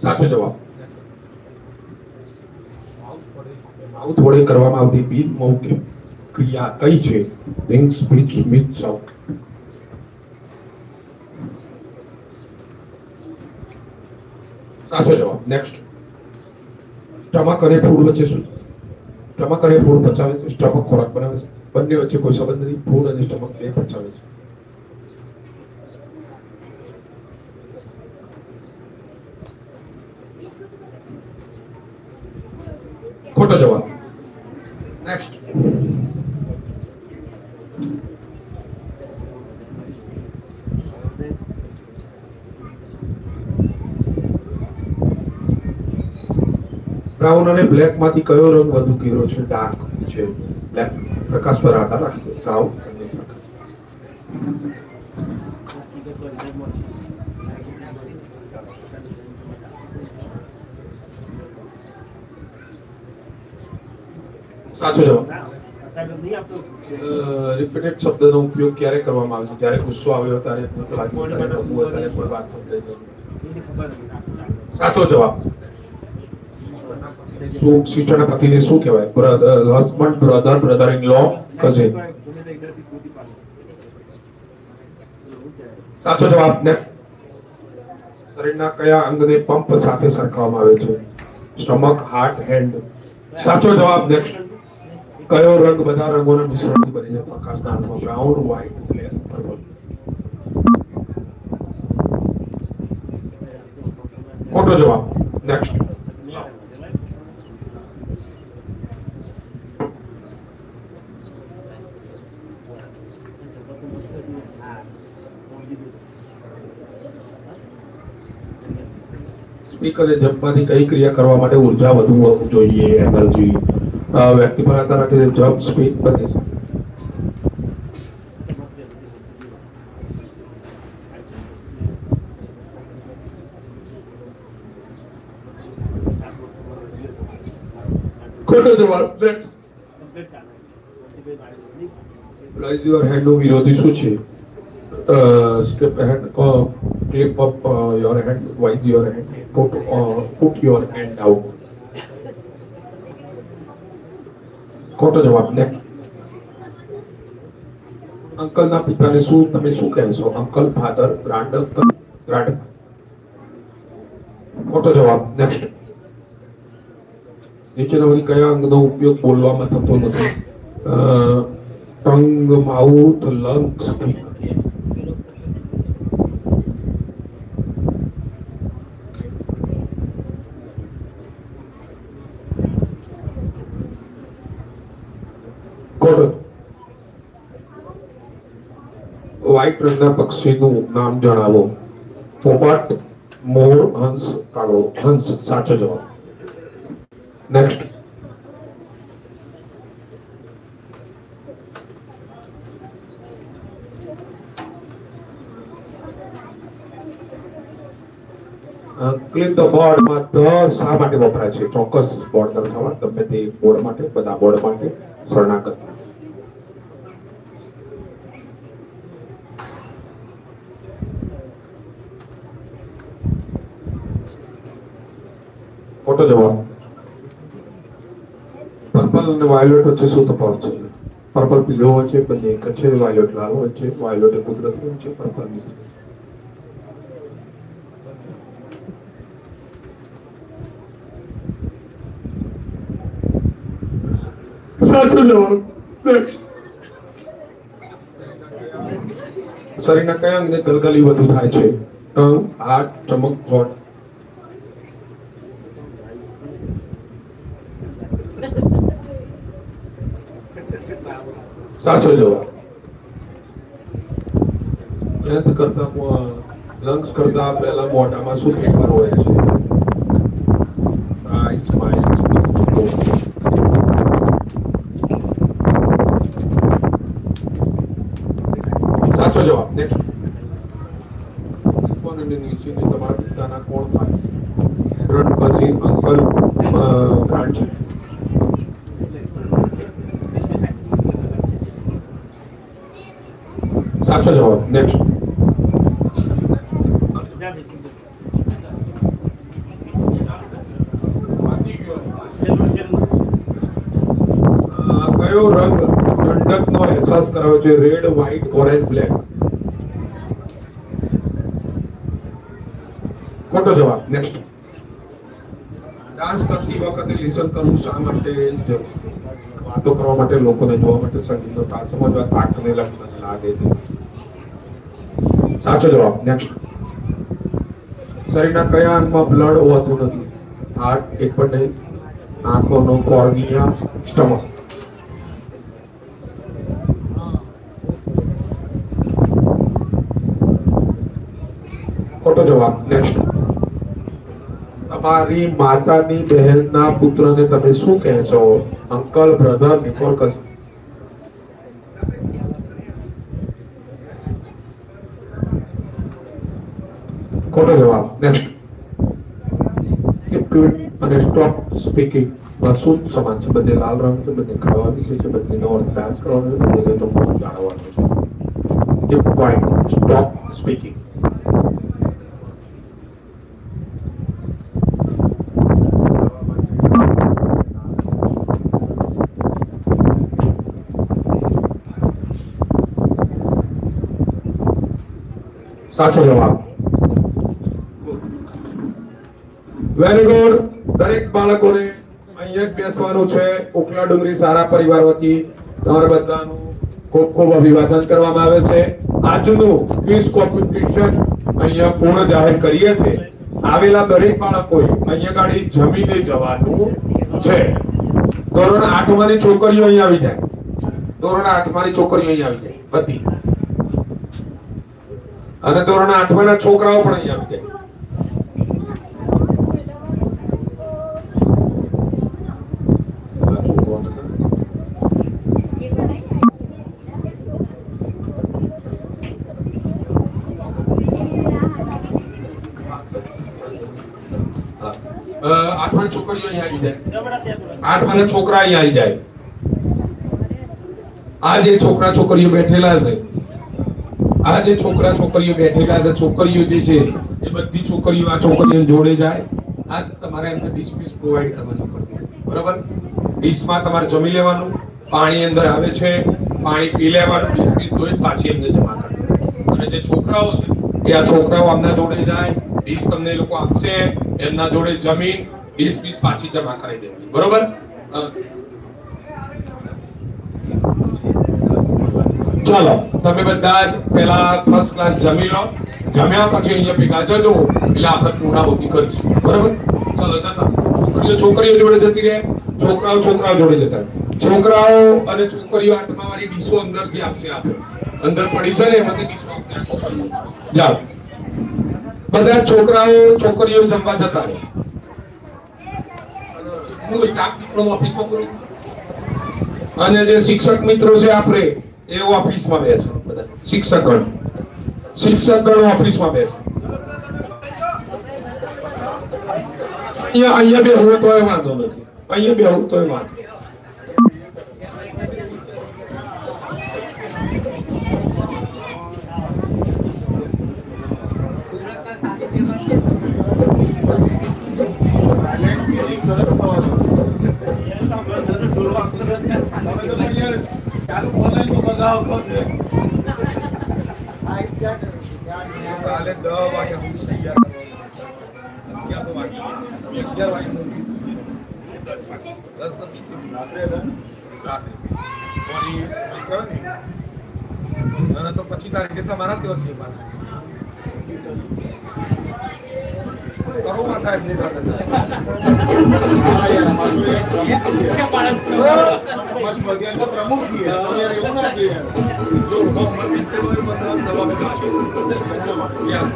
સાચો જવાબ. માઉથ વડે કરવામાં આવતી બિન મૌખિક ક્રિયા કઈ છે? રિંગ, સ્પીચ, સ્મિત, સાઉન્ડ. સાચો જવાબ. નેક્સ્ટ. સ્ટમક અને ફૂડ વચ્ચે શું? સ્ટમક અને ફૂડ પચાવે છે, સ્ટમક ખોરાક બનાવે છે. બંને વચ્ચે કોઈ સંબંધ નથી. ફૂડ અને સ્ટમક બે પચાવે છે. ખોટો જવાબ. નેક્સ્ટ. બ્રાઉન અને બ્લેક માંથી કયો રંગ વધુ ઘેરો છે? ડાર્ક છે બ્લેક. પ્રકાશ પર આધાર રાખીએ બ્રાઉન અને સરખા. સાચો જવાબ. રિપીટેડ શબ્દનો ઉપયોગ ક્યારે કરવામાં આવે છે? જ્યારે ગુસ્સો આવ્યો ત્યારે, ભૂખ લાગી ત્યારે, રડવું હોય ત્યારે, કોઈ વાત સમજાઈ જાય. સાચો જવાબ. શું શિક્ષણ પતિને શું કહેવાય? Brother, husband, brother, brother in law, cousin. સાચો જવાબ. નેક્સ્ટ. શરીરના કયા અંગને પંપ સાથે સરખાવવામાં આવે છે? Stomach, heart, hand. સાચો જવાબ. નેક્સ્ટ. કયો રંગ બધા રંગોના મિશ્રણથી બને છે? પ્રકાશના અર્થમાં બ્રાઉન, વ્હાઇટ, બ્લેક, પર્પલ. ખોટો જવાબ. નેક્સ્ટ. સ્પીકરે જમ્પમાંથી કઈ ક્રિયા કરવા માટે ઉર્જા વધુ જોઈએ? એનર્જી. વ્યક્તિ પર આધાર રાખીને જમ્પ, સ્પીડ બને છે. ખોટો જવાબ. રાઇઝ યોર હેન્ડ નો વિરોધી શું છે? Scape hand, clip up your hand, wise your hand, put your hand down. ખોટો જવાબ. નેક્સ્ટ. અંકલના પિતાને શું તમે શું કહેશો? Uncle, father, grand uncle, grand. ખોટો જવાબ. નેક્સ્ટ. નીચેનામાંથી કયા અંગનો ઉપયોગ બોલવામાં થતો નથી? Tongue, mouth, lungs, speak. White રંગના પક્ષીનું નામ જણાવો. પોપટ, મોર, હંસ, કાગડો. હંસ. સાચો જવાબ. નેક્સ્ટ. ક્લિક ધ બોર્ડ માં ધ શા માટે વપરાય છે? ચોક્કસ બોર્ડ દર્શાવવા, ગમે તે બોર્ડ માટે, બધા બોર્ડ માટે, શરણાગત. ખોટો જવાબ. પર્પલ અને વાયોલેટ વચ્ચે શું તફાવત છે? પર્પલ પીળો હોય છે, બંને એક જ છે. વાયોલેટ લાલ હોય છે. વાયોલેટ એ કુદરતી હોય છે. પર્પલ મિશ્ર. સાચો જવાબ. શરીરના કયા અંગને ગલગલી વધુ થાય છે? Tongue, heart, stomach, joint. સાચો જવાબ. બ્રેથ કરતા લંગ્સ કરતા પહેલા મોઢામાં શું ફેરફાર હોય છે? આઈ, સ્માઇલ, સાચો જવાબ. નેક્સ્ટ. ઉપર અને નીચેની તમારા પિતાના કોણ થાય? Blood cousin, uncle, grand. સાચો જવાબ. નેક્સ્ટ. કયો રંગ ઠંડકનો અહેસાસ કરાવે છે? Red, white, orange, black. ખોટો જવાબ. નેક્સ્ટ. ડાન્સ કરતી વખતે લિસન કરવું શા માટે જરૂરી? વાતો કરવા માટે, લોકોને જોવા માટે, સંગીતનો તાલ સમજવા, તાકને લાગે. સાચો જવાબ. નેક્સ્ટ. શરીરના કયા અંગમાં બ્લડ હોતું નથી? હાર્ટ, એક પણ નહીં. આંખોનો કોર્નિયા, સ્ટમક. ખોટો જવાબ. નેક્સ્ટ. તમારી માતાની બહેનના પુત્રને તમે શું કહેશો? Uncle, brother, Nikol, cousin. ખોટો જવાબ. નેક્સ્ટ. કીપ ક્વિટ અને સ્ટોપ સ્પીકિંગ. શું સમાન છે? બંને લાલ રંગ છે, બંને ખાવા વિશે છે, બંનેનો અર્થ ડાન્સ કરવાનો છે, બંને તો મોં જાળવવાનો છે. Keep quite. Stop speaking. સાચો જવાબ. Very good. દરેક બાળકોને અહીંયા જ બેસવાનું છે. ઉકલા ડુંગરી સારા પરિવાર વતી તમારા બધાનું ખૂબ ખૂબ અભિવાદન કરવામાં આવે છે. આજનું ક્વિઝ કોમ્પિટિશન અહીંયા પૂર્ણ જાહેર કરીએ છીએ. આવેલા દરેક બાળકોએ અહીંયા ગાડી જમીને જવાનું છે. ધોરણ 8 માંની છોકરીઓ અહીંયા આવી જાય. ધોરણ 8 માંની છોકરીઓ અહીંયા આવી જાય બધી. અને ધોરણ 8 માંના છોકરાઓ પણ અહીંયા આવી જાય. આઠમાની છોકરીઓ અહીંયા આવી જાય. આઠમાના છોકરા અહીંયા આવી જાય. આ જે છોકરા છોકરીઓ બેઠેલા છે, આ જે છોકરા છોકરીઓ બેઠેલા છે, છોકરીઓ જે છે એ બધી છોકરીઓ આ છોકરીઓ જોડે જાય. આ તમારે એમને ડીશ પીસ પ્રોવાઈડ કરવાની પડે. બરાબર? ડીશમાં તમારે જમી લેવાનું, પાણી અંદર આવે છે, પાણી પી લેવાનું, ડીશ પીસ ધોઈ પાછી એમને જમા કરવાની. અને જે છોકરાઓ છે એ આ છોકરાઓ આમના જોડે જાય, ડીશ તમને એ લોકો આપશે, એમના જોડે જમીન ડીશ પીસ પાછી જમા કરી દેવાની. બરોબર? ચાલો તમે બધા જ પહેલા ફર્સ્ટ ક્લાસ જમી લો. જમ્યા પછી અહીંયા ભેગા જજો એટલે આપણે પૂર્ણાહુતિ કરીશું. બરાબર? ચાલો છોકરીઓ છોકરીઓ જોડે જતી રહે, છોકરાઓ છોકરાઓ જોડે જતા રહે. છોકરાઓ અને છોકરીઓ આઠમા વાળી ડીશો અંદરથી આપશે. આપણે અંદર પડી છે ને એમાંથી ડીશો આપશે આ છોકરીઓ. જાઓ બધા છોકરાઓ છોકરીઓ જમવા જતા રહે. હું સ્ટાફ ડિપ્લોમા ઓફિસમાં કરું અને જે શિક્ષક મિત્રો છે આપણે એ ઓફિસમાં બેસે. બધા શિક્ષકગણ ઓફિસમાં બેસે. અહીંયા બે હું તોય વાંધો નથી. અહીંયા બે હું તોય વાંધો. કાલે 10 વાગ્યા સુધી તૈયાર કરવાનું. 11 વાગે 10 વાગે 10 નથી રાત્રે અને તો પછી તારીખે તમારા દિવસ છે પાછું કરોમાં સાહેબ નહીં થતા. પ્રમુખ છીએ એવું ના કહીએ. જો નવા યસ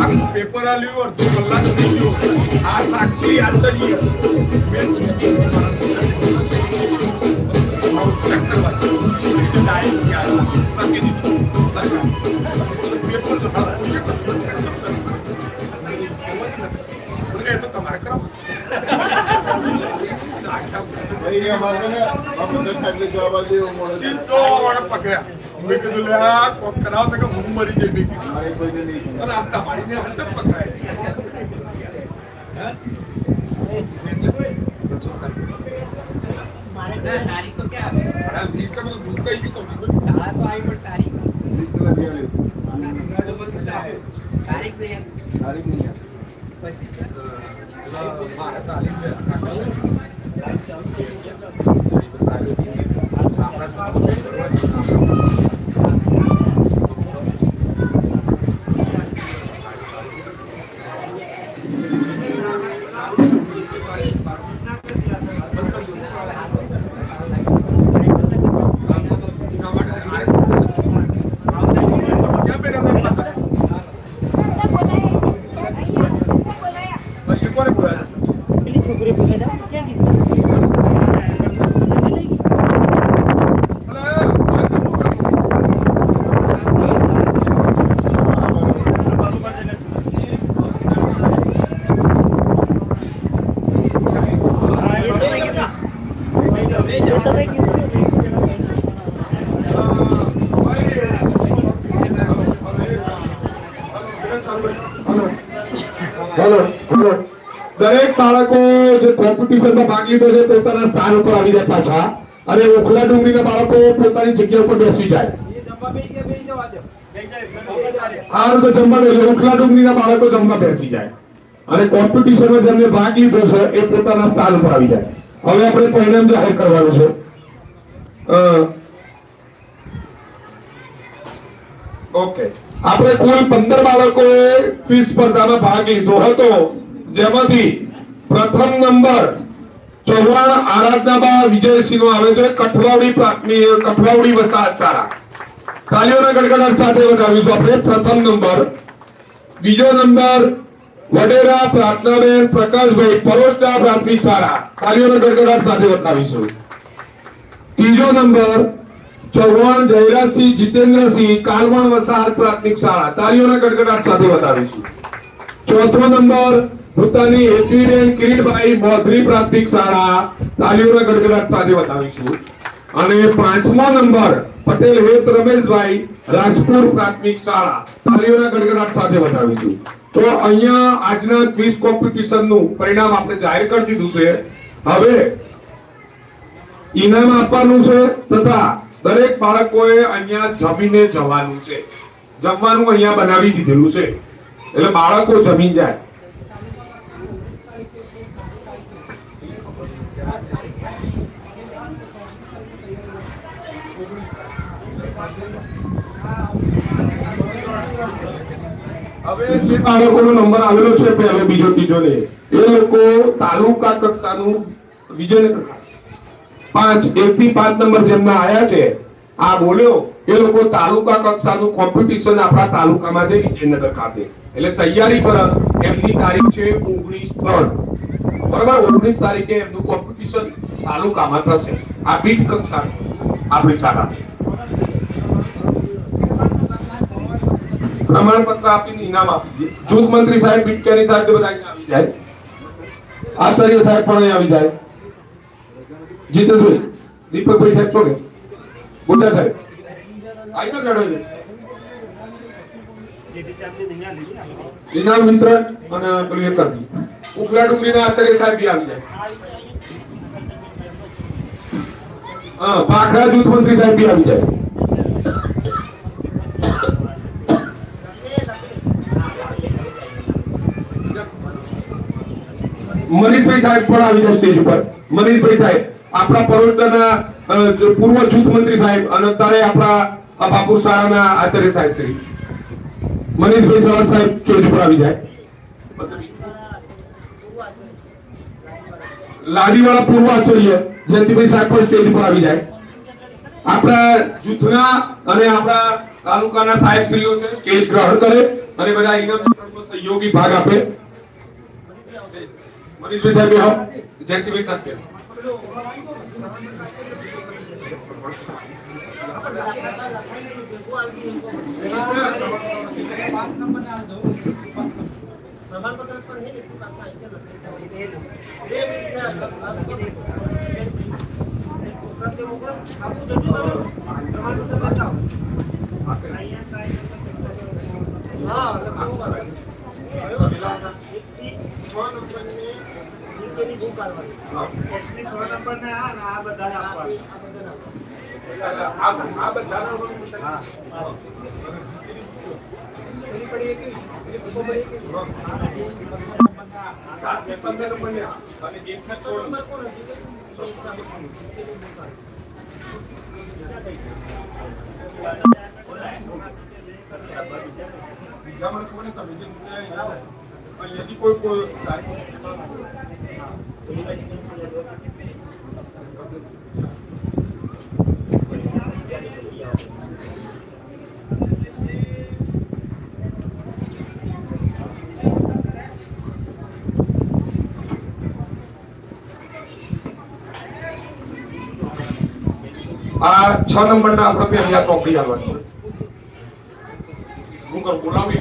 આખું પેપર આલ્યું અડધો કલાક થઈ ગયો. આ સાક્ષી આંતરીય તમારે કરો પકડ્યા. મેં કીધું લે આ કોક કરાવ તો કે હું મરી જઈ મેં કીધું અને આમ તમારી ને હચપ પકડાય છે. તારીખ તો ક્યાં આવે? લિસ્ટ બધું ભૂલ કઈ ગયું તમને? શાળા તો આવી પણ તારીખ લિસ્ટ નથી આવી. તારીખ નહીં તારીખ નહીં આવી. પછી મારે તાલીમ લે હેલો હેલો દરેક બાળકો જે કોમ્પિટિશનમાં ભાગ લીધો છે પોતાના સ્થાન ઉપર આવી જાય પાછા અને ઓખલા ડુંગળીના બાળકો પોતાની જગ્યા ઉપર બેસી જાય હારું તો જમવા બેસે ઓખલા ડુંગળીના બાળકો જમવા બેસી જાય અને કોમ્પિટિશનમાં જેમને ભાગ લીધો છે એ પોતાના સ્થાન ઉપર આવી જાય હવે આપણે પરિણામ જાહેર કરવાનું છે ઓકે આપણે કુલ 15 બાળકોએ ક્વિઝ સ્પર્ધામાં ભાગ લીધો હતો જેમાંથી પ્રથમ નંબર ચૌહાણ આરાધનાબા વિજયસિંહનો આવે છે કઠવાવડી વસાહત શાળા તાલીઓના ગડગડાટ સાથે વધાવીશું આપણે પ્રથમ નંબર બીજો નંબર વડેરા પ્રાર્થનાબેન પ્રકાશભાઈ પરોશના પ્રાથમિક શાળા તાલીઓના ગડગડાટ સાથે વધાવીશું ત્રીજો નંબર ચૌહાણ જયરાજસિંહ જીતેન્દ્રસિંહ કાલવણ વસાહત પ્રાથમિક શાળા તાલીઓના ગડગડાટ સાથે વધાવીશું ચોથો નંબર ભૂતાની હેતવીબેન કિરીટભાઈ મોધરી પ્રાથમિક શાળા તાલીઓના ગડગડાટ સાથે વધાવીશું અને પાંચમો નંબર પટેલ હેત રમેશભાઈ રાજપુર પ્રાથમિક શાળા તાલીઓના ગડગડાટ સાથે વધાવીશું તો અહીંયા આજના ક્વિઝ કોમ્પિટિશનનું પરિણામ આપણે જાહેર કરી દીધું છે હવે ઇનામ આપવાનું છે તથા દરેક બાળકોએ અહીંયા જમીને જવાનું છે જમવાનું અહીંયા બનાવી દીધેલું છે એટલે બાળકો જમી જાય હવે જે બાળકોનો નંબર આવેલો છે પહેલો બીજો ત્રીજો ને એ લોકો તાલુકા કક્ષાનું વિજયનગર 1 થી 5 નંબર જેમના આયા છે આ બોલ્યો એ લોકો તાલુકા કક્ષાનું કોમ્પિટિશન આપણા તાલુકામાં છે વિજયનગર ખાતે એટલે તૈયારી પર એમની તારીખ છે 19/3 બરાબર 19 તારીખે એમનું કોમ્પિટિશન તાલુકામાં થશે આ બીટ કક્ષા આપણી શાળા પ્રમાણપત્ર આપીને ઇનામ આપી દે જૂથ મંત્રી સાહેબ બીટકેરી સાહેબ બધા આવી જાય આચાર્ય સાહેબ પણ અહીં આવી જાય જીતેશભાઈ દીપકભાઈ સાહેબ તો કે બુદ્ધા સાહેબ આઈ તો ગડો છે ઇનામ વિતરણ અને પેલું કરી દી ઉકલા ડુંગળીના આચાર્ય સાહેબ બી આવી જાય પાખરા જૂથ મંત્રી સાહેબ બી આવી જાય મનીષભાઈ સાહેબ પણ આવી જાય સ્ટેજ ઉપર મનીષભાઈ સાહેબ આપણા પરોઢના પૂર્વ જૂથ મંત્રી સાહેબ અને અત્યારે આપણા બાપુર શાળાના આચાર્ય સાહેબ તરીકે મનીષભાઈ સવાલ સાહેબ સ્ટેજ ઉપર આવી જાય લાડીવાળા પૂર્વ આચાર્ય જયંતિભાઈ સાહેબ પણ સ્ટેજ ઉપર આવી જાય આપણા જૂથના અને આપણા તાલુકાના સાહેબશ્રીઓ છે સ્ટેજ ગ્રહણ કરે અને બધા ઇનામ વિતરણમાં સહયોગી ભાગ આપે મનીષભાઈ સાહેબ આવો જયંતિભાઈ સાહેબ આ 6 નંબરના આપણે અહીંયા ચોકડી આવવાની હું કરું બોલાવી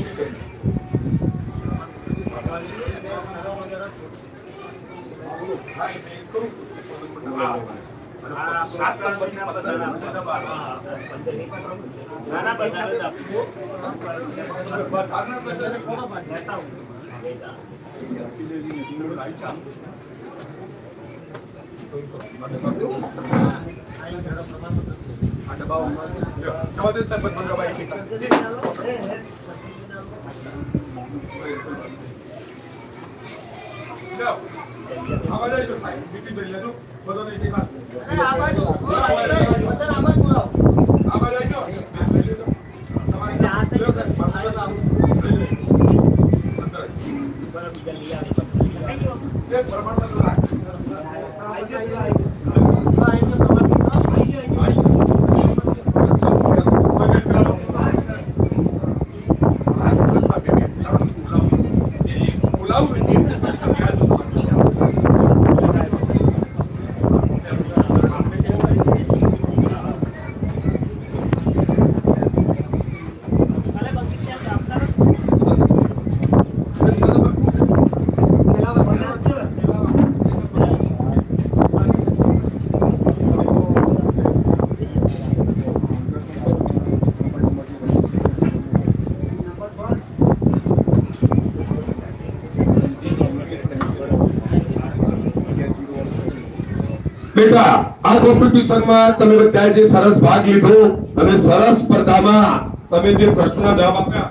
બેટા આ કોમ્પિટિશનમાં તમે બધાએ જે સરસ ભાગ લીધો અને સરસ સ્પર્ધામાં તમે જે પ્રશ્નોના જવાબ આપ્યા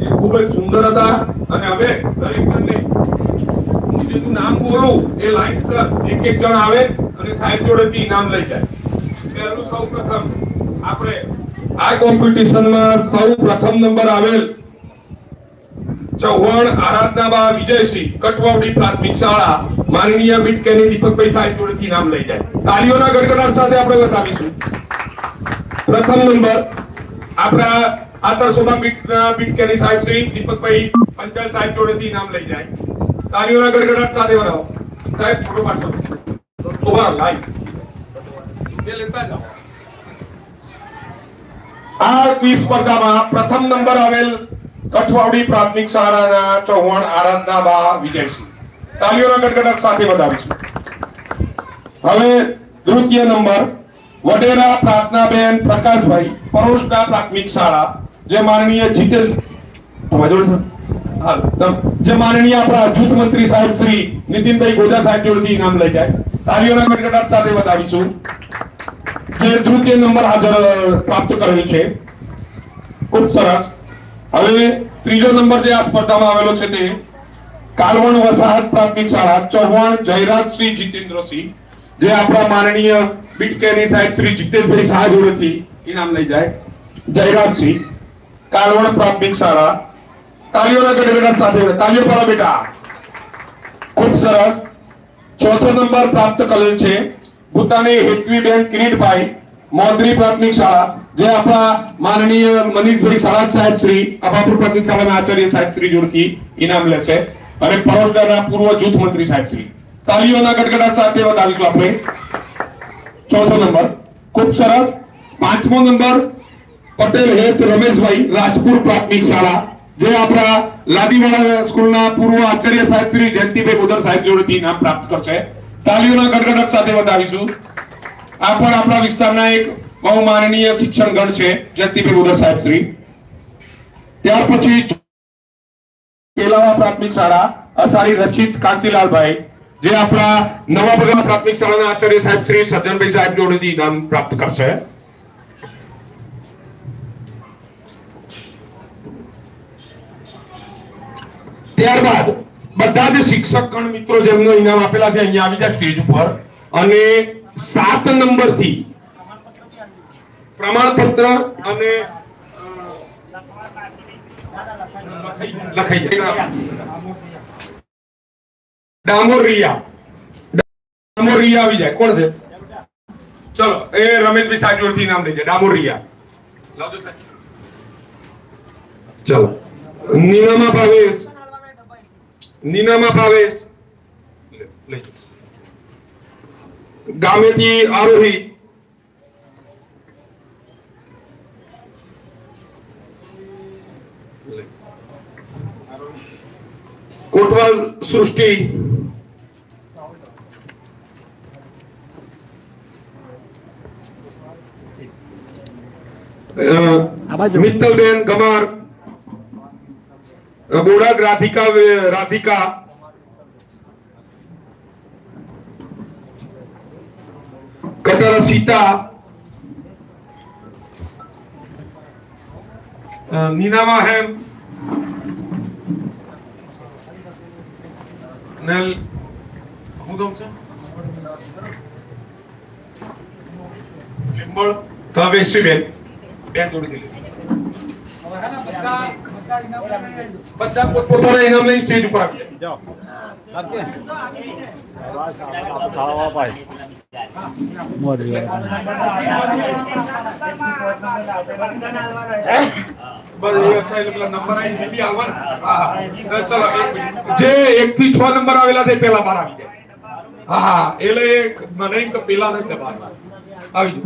એ ખૂબ જ સુંદર હતા અને હવે દરેક જણને હું જેનું નામ બોલું એ લાઈનસર એક એક જણ આવે અને સાહેબ જોડેથી ઇનામ લઈ જાય. પહેલું સૌપ્રથમ આપણે આ કોમ્પિટિશનમાં સૌપ્રથમ નંબર આવેલ ચૌહાણ આરાધનાબા વિજયસિંહ કટવાવડી પ્રાથમિક શાળા માનનીય બીટકેની દીપકભાઈ સાહેબ જોડેથી ઇનામ લઈ જાય. તાળીઓના ગડગડાટ સાથે આપણે બતાવીશું. પ્રથમ નંબર આપણા આતરસોબા બીટકેની સાહેબ શ્રી દીપકભાઈ પંચાલ સાહેબ જોડેથી ઇનામ લઈ જાય. તાળીઓના ગડગડાટ સાથે બનાવો. સાહેબ ફોટો પાડો. ઓવર લાઈવ એ લેતા જાઓ. આ ક્વિઝ સ્પર્ધામાં પ્રથમ નંબર આવેલ કઠવાવડી પ્રાથમિક શાળાના ચૌહાણ આરાધનાબા વિજયસિંહ. તાળીઓના ગડગડાટ સાથે વધાવીશું. હવે દ્વિતીય નંબર વડેરા પ્રાર્થનાબેન પ્રકાશભાઈ પરોશના પ્રાથમિક શાળા જે માનનીય જીતેશ જે માનનીય આપણા જૂથ મંત્રી સાહેબ શ્રી નીતિનભાઈ ગોજા સાહેબ જોડેથી ઇનામ લઈ જાય. તાળીઓના ગડગડાટ સાથે વધાવીશું. જે તૃતીય નંબર હાજર પ્રાપ્ત કરેલ છે. ખૂબ સરસ. હવે ત્રીજો નંબર જે આ સ્પર્ધામાં આવેલો છે તે કાલવણ વસાહત પ્રાથમિક શાળા ચૌહાણ જયરાજસિંહ જીતેન્દ્રસિંહ જે આપણા માનનીય બીટકેની સાહેબ શ્રી જીતેશભાઈ શાહ જોડેથી ઇનામ લઈ જાય. જયરાજસિંહ કાલવણ પ્રાથમિક શાળા. તાળીઓના ગડગડાટ સાથે તાળીઓ પાડો બેટા. ખૂબ સરસ. ચોથો નંબર પ્રાપ્ત કરેલ છે ભૂતાની હેતવીબેન કિરીટભાઈ મોદરી પ્રાથમિક શાળા જે આપણા માનનીય મનીષભાઈ સરાજ સાહેબ શ્રી અભાપુર પ્રાથમિક શાળાના આચાર્ય સાહેબ શ્રી જોડથી ઇનામ લેશે અને પરોશના પૂર્વ જૂથ મંત્રી સાહેબ શ્રી. તાળીઓના ગડગડાટ સાથે વધાવીશું આપણે. ચોથો નંબર ખૂબ સરસ. પાંચમો નંબર પટેલ હેત રમેશભાઈ રાજપુર પ્રાથમિક શાળા જે આપણા લાદીવાડા સ્કૂલના પૂર્વ આચાર્ય સાહેબ શ્રી જયંતિભાઈ બોદર સાહેબ જોડેથી ઇનામ પ્રાપ્ત કરશે. તાળીઓના ગડગડાટ સાથે વધાવીશું. આ પણ આપણા વિસ્તારના એક બહુ માનનીય શિક્ષણ ગણ છે જયંતિભાઈ બોદર સાહેબ શ્રી. ત્યાર પછી પેલાવા પ્રાથમિક શાળા અસારી રચિત કાંતિલાલભાઈ જે આપણા નવા બગા પ્રાથમિક શાળાના આચાર્ય સાહેબ શ્રી સજ્જનભાઈ સાહેબ જોડેથી ઇનામ પ્રાપ્ત કરશે. ત્યારબાદ બધા જ શિક્ષક ગણ મિત્રો જેમનો ઇનામ આપેલા છે અહીંયા આવી જાય સ્ટેજ ઉપર અને 7 નંબર થી પ્રમાણપત્ર અને લખાઈ જાય. ડામોરિયા આવી જાય. કોણ છે? ચલો એ રમેશભાઈ સાહેબ જોડથી ઇનામ લઈ જાય. ડામોરિયા લાવજો સાહેબ. ચલો નીનામા ભાવેશ લઈ ગામેથી આરોહી કોટવાલ સૃષ્ટિ મિત્તલબેન ગમાર બોડાદ રાધિકા કટર સીતા નીનામા હેમ નેલ હું નામ છે લીંબળ તવેશીબેન બેન જોડી દીધી બધા પોતપોતાના ઇનામ લઈને સ્ટેજ ઉપર આવી જાય જે 1 થી 6 નંબર આવેલા છે પેલા બાર આવી જાય હા એટલે મને પેલા ને દબા આવી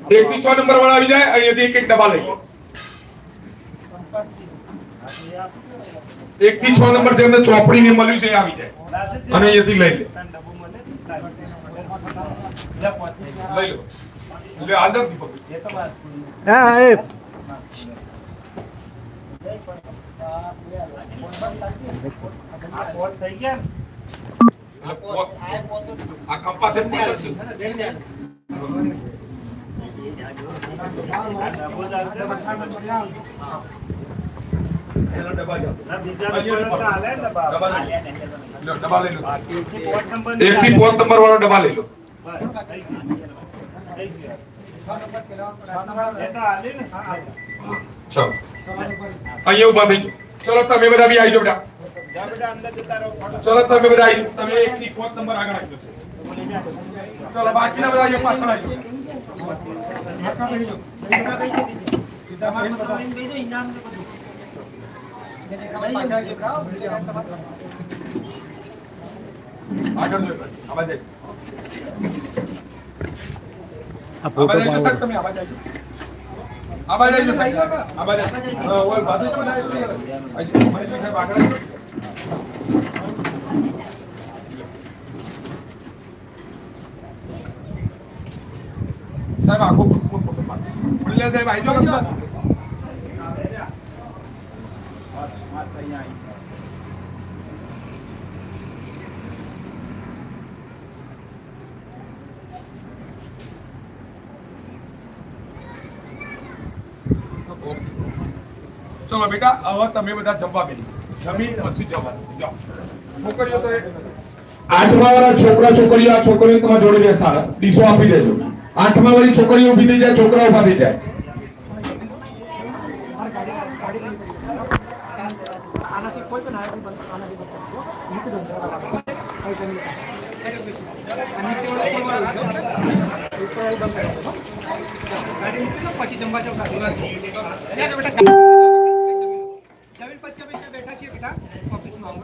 જાય 1 થી 6 નંબર વાળા આવી જાય અહીંયાથી એક ડબ્બા લઈ 1 થી 6 નંબર જેમને ચોપડી ને મળ્યું છે એ આવી જાય અને અહીંયાથી લઈ લે લઈ લો એટલે આદત હા એ આ કંપાસ એમ પણ છે એનો ડબ્બા જાવ ડબ્બા લઈ લો 1 થી 5 નંબર વાળો ડબ્બા લઈ લો ચલો અહીંયા ઉભા થઈ ચલો તમે બધા બી આવી જાઓ બેટા ચલો તમે બધા આવી જાઓ તમે 1 થી 5 નંબર આગળ આવી જાઓ ચલો બાકીના બધા અહીંયા પાછળ આવી જાઓ આગળ જો આવાજ આવી આવાજ આવી સર તમે આવાજ આવી આવાજ આવી આવાજ ઓલ બાજુ તો આવી મને સાહેબ આગળ સાહેબ આખો ફોટો પાડો બોલ્યા સાહેબ આવી જાઓ બધા ચલો બેટા હવે તમે બધા જમવા બેસી જમીન પછી જવાનું જાઓ છોકરીઓ તો 8મા વાળા છોકરીઓ આ છોકરીઓ તમારા જોડે બેસાડે ડીશો આપી દેજો 8મા વાળી છોકરીઓ ઊભી થઈ જાય છોકરા ઊભા થઈ જાય પછી જમવા જાવ બેઠા છીએ બેટા ઓફિસમાં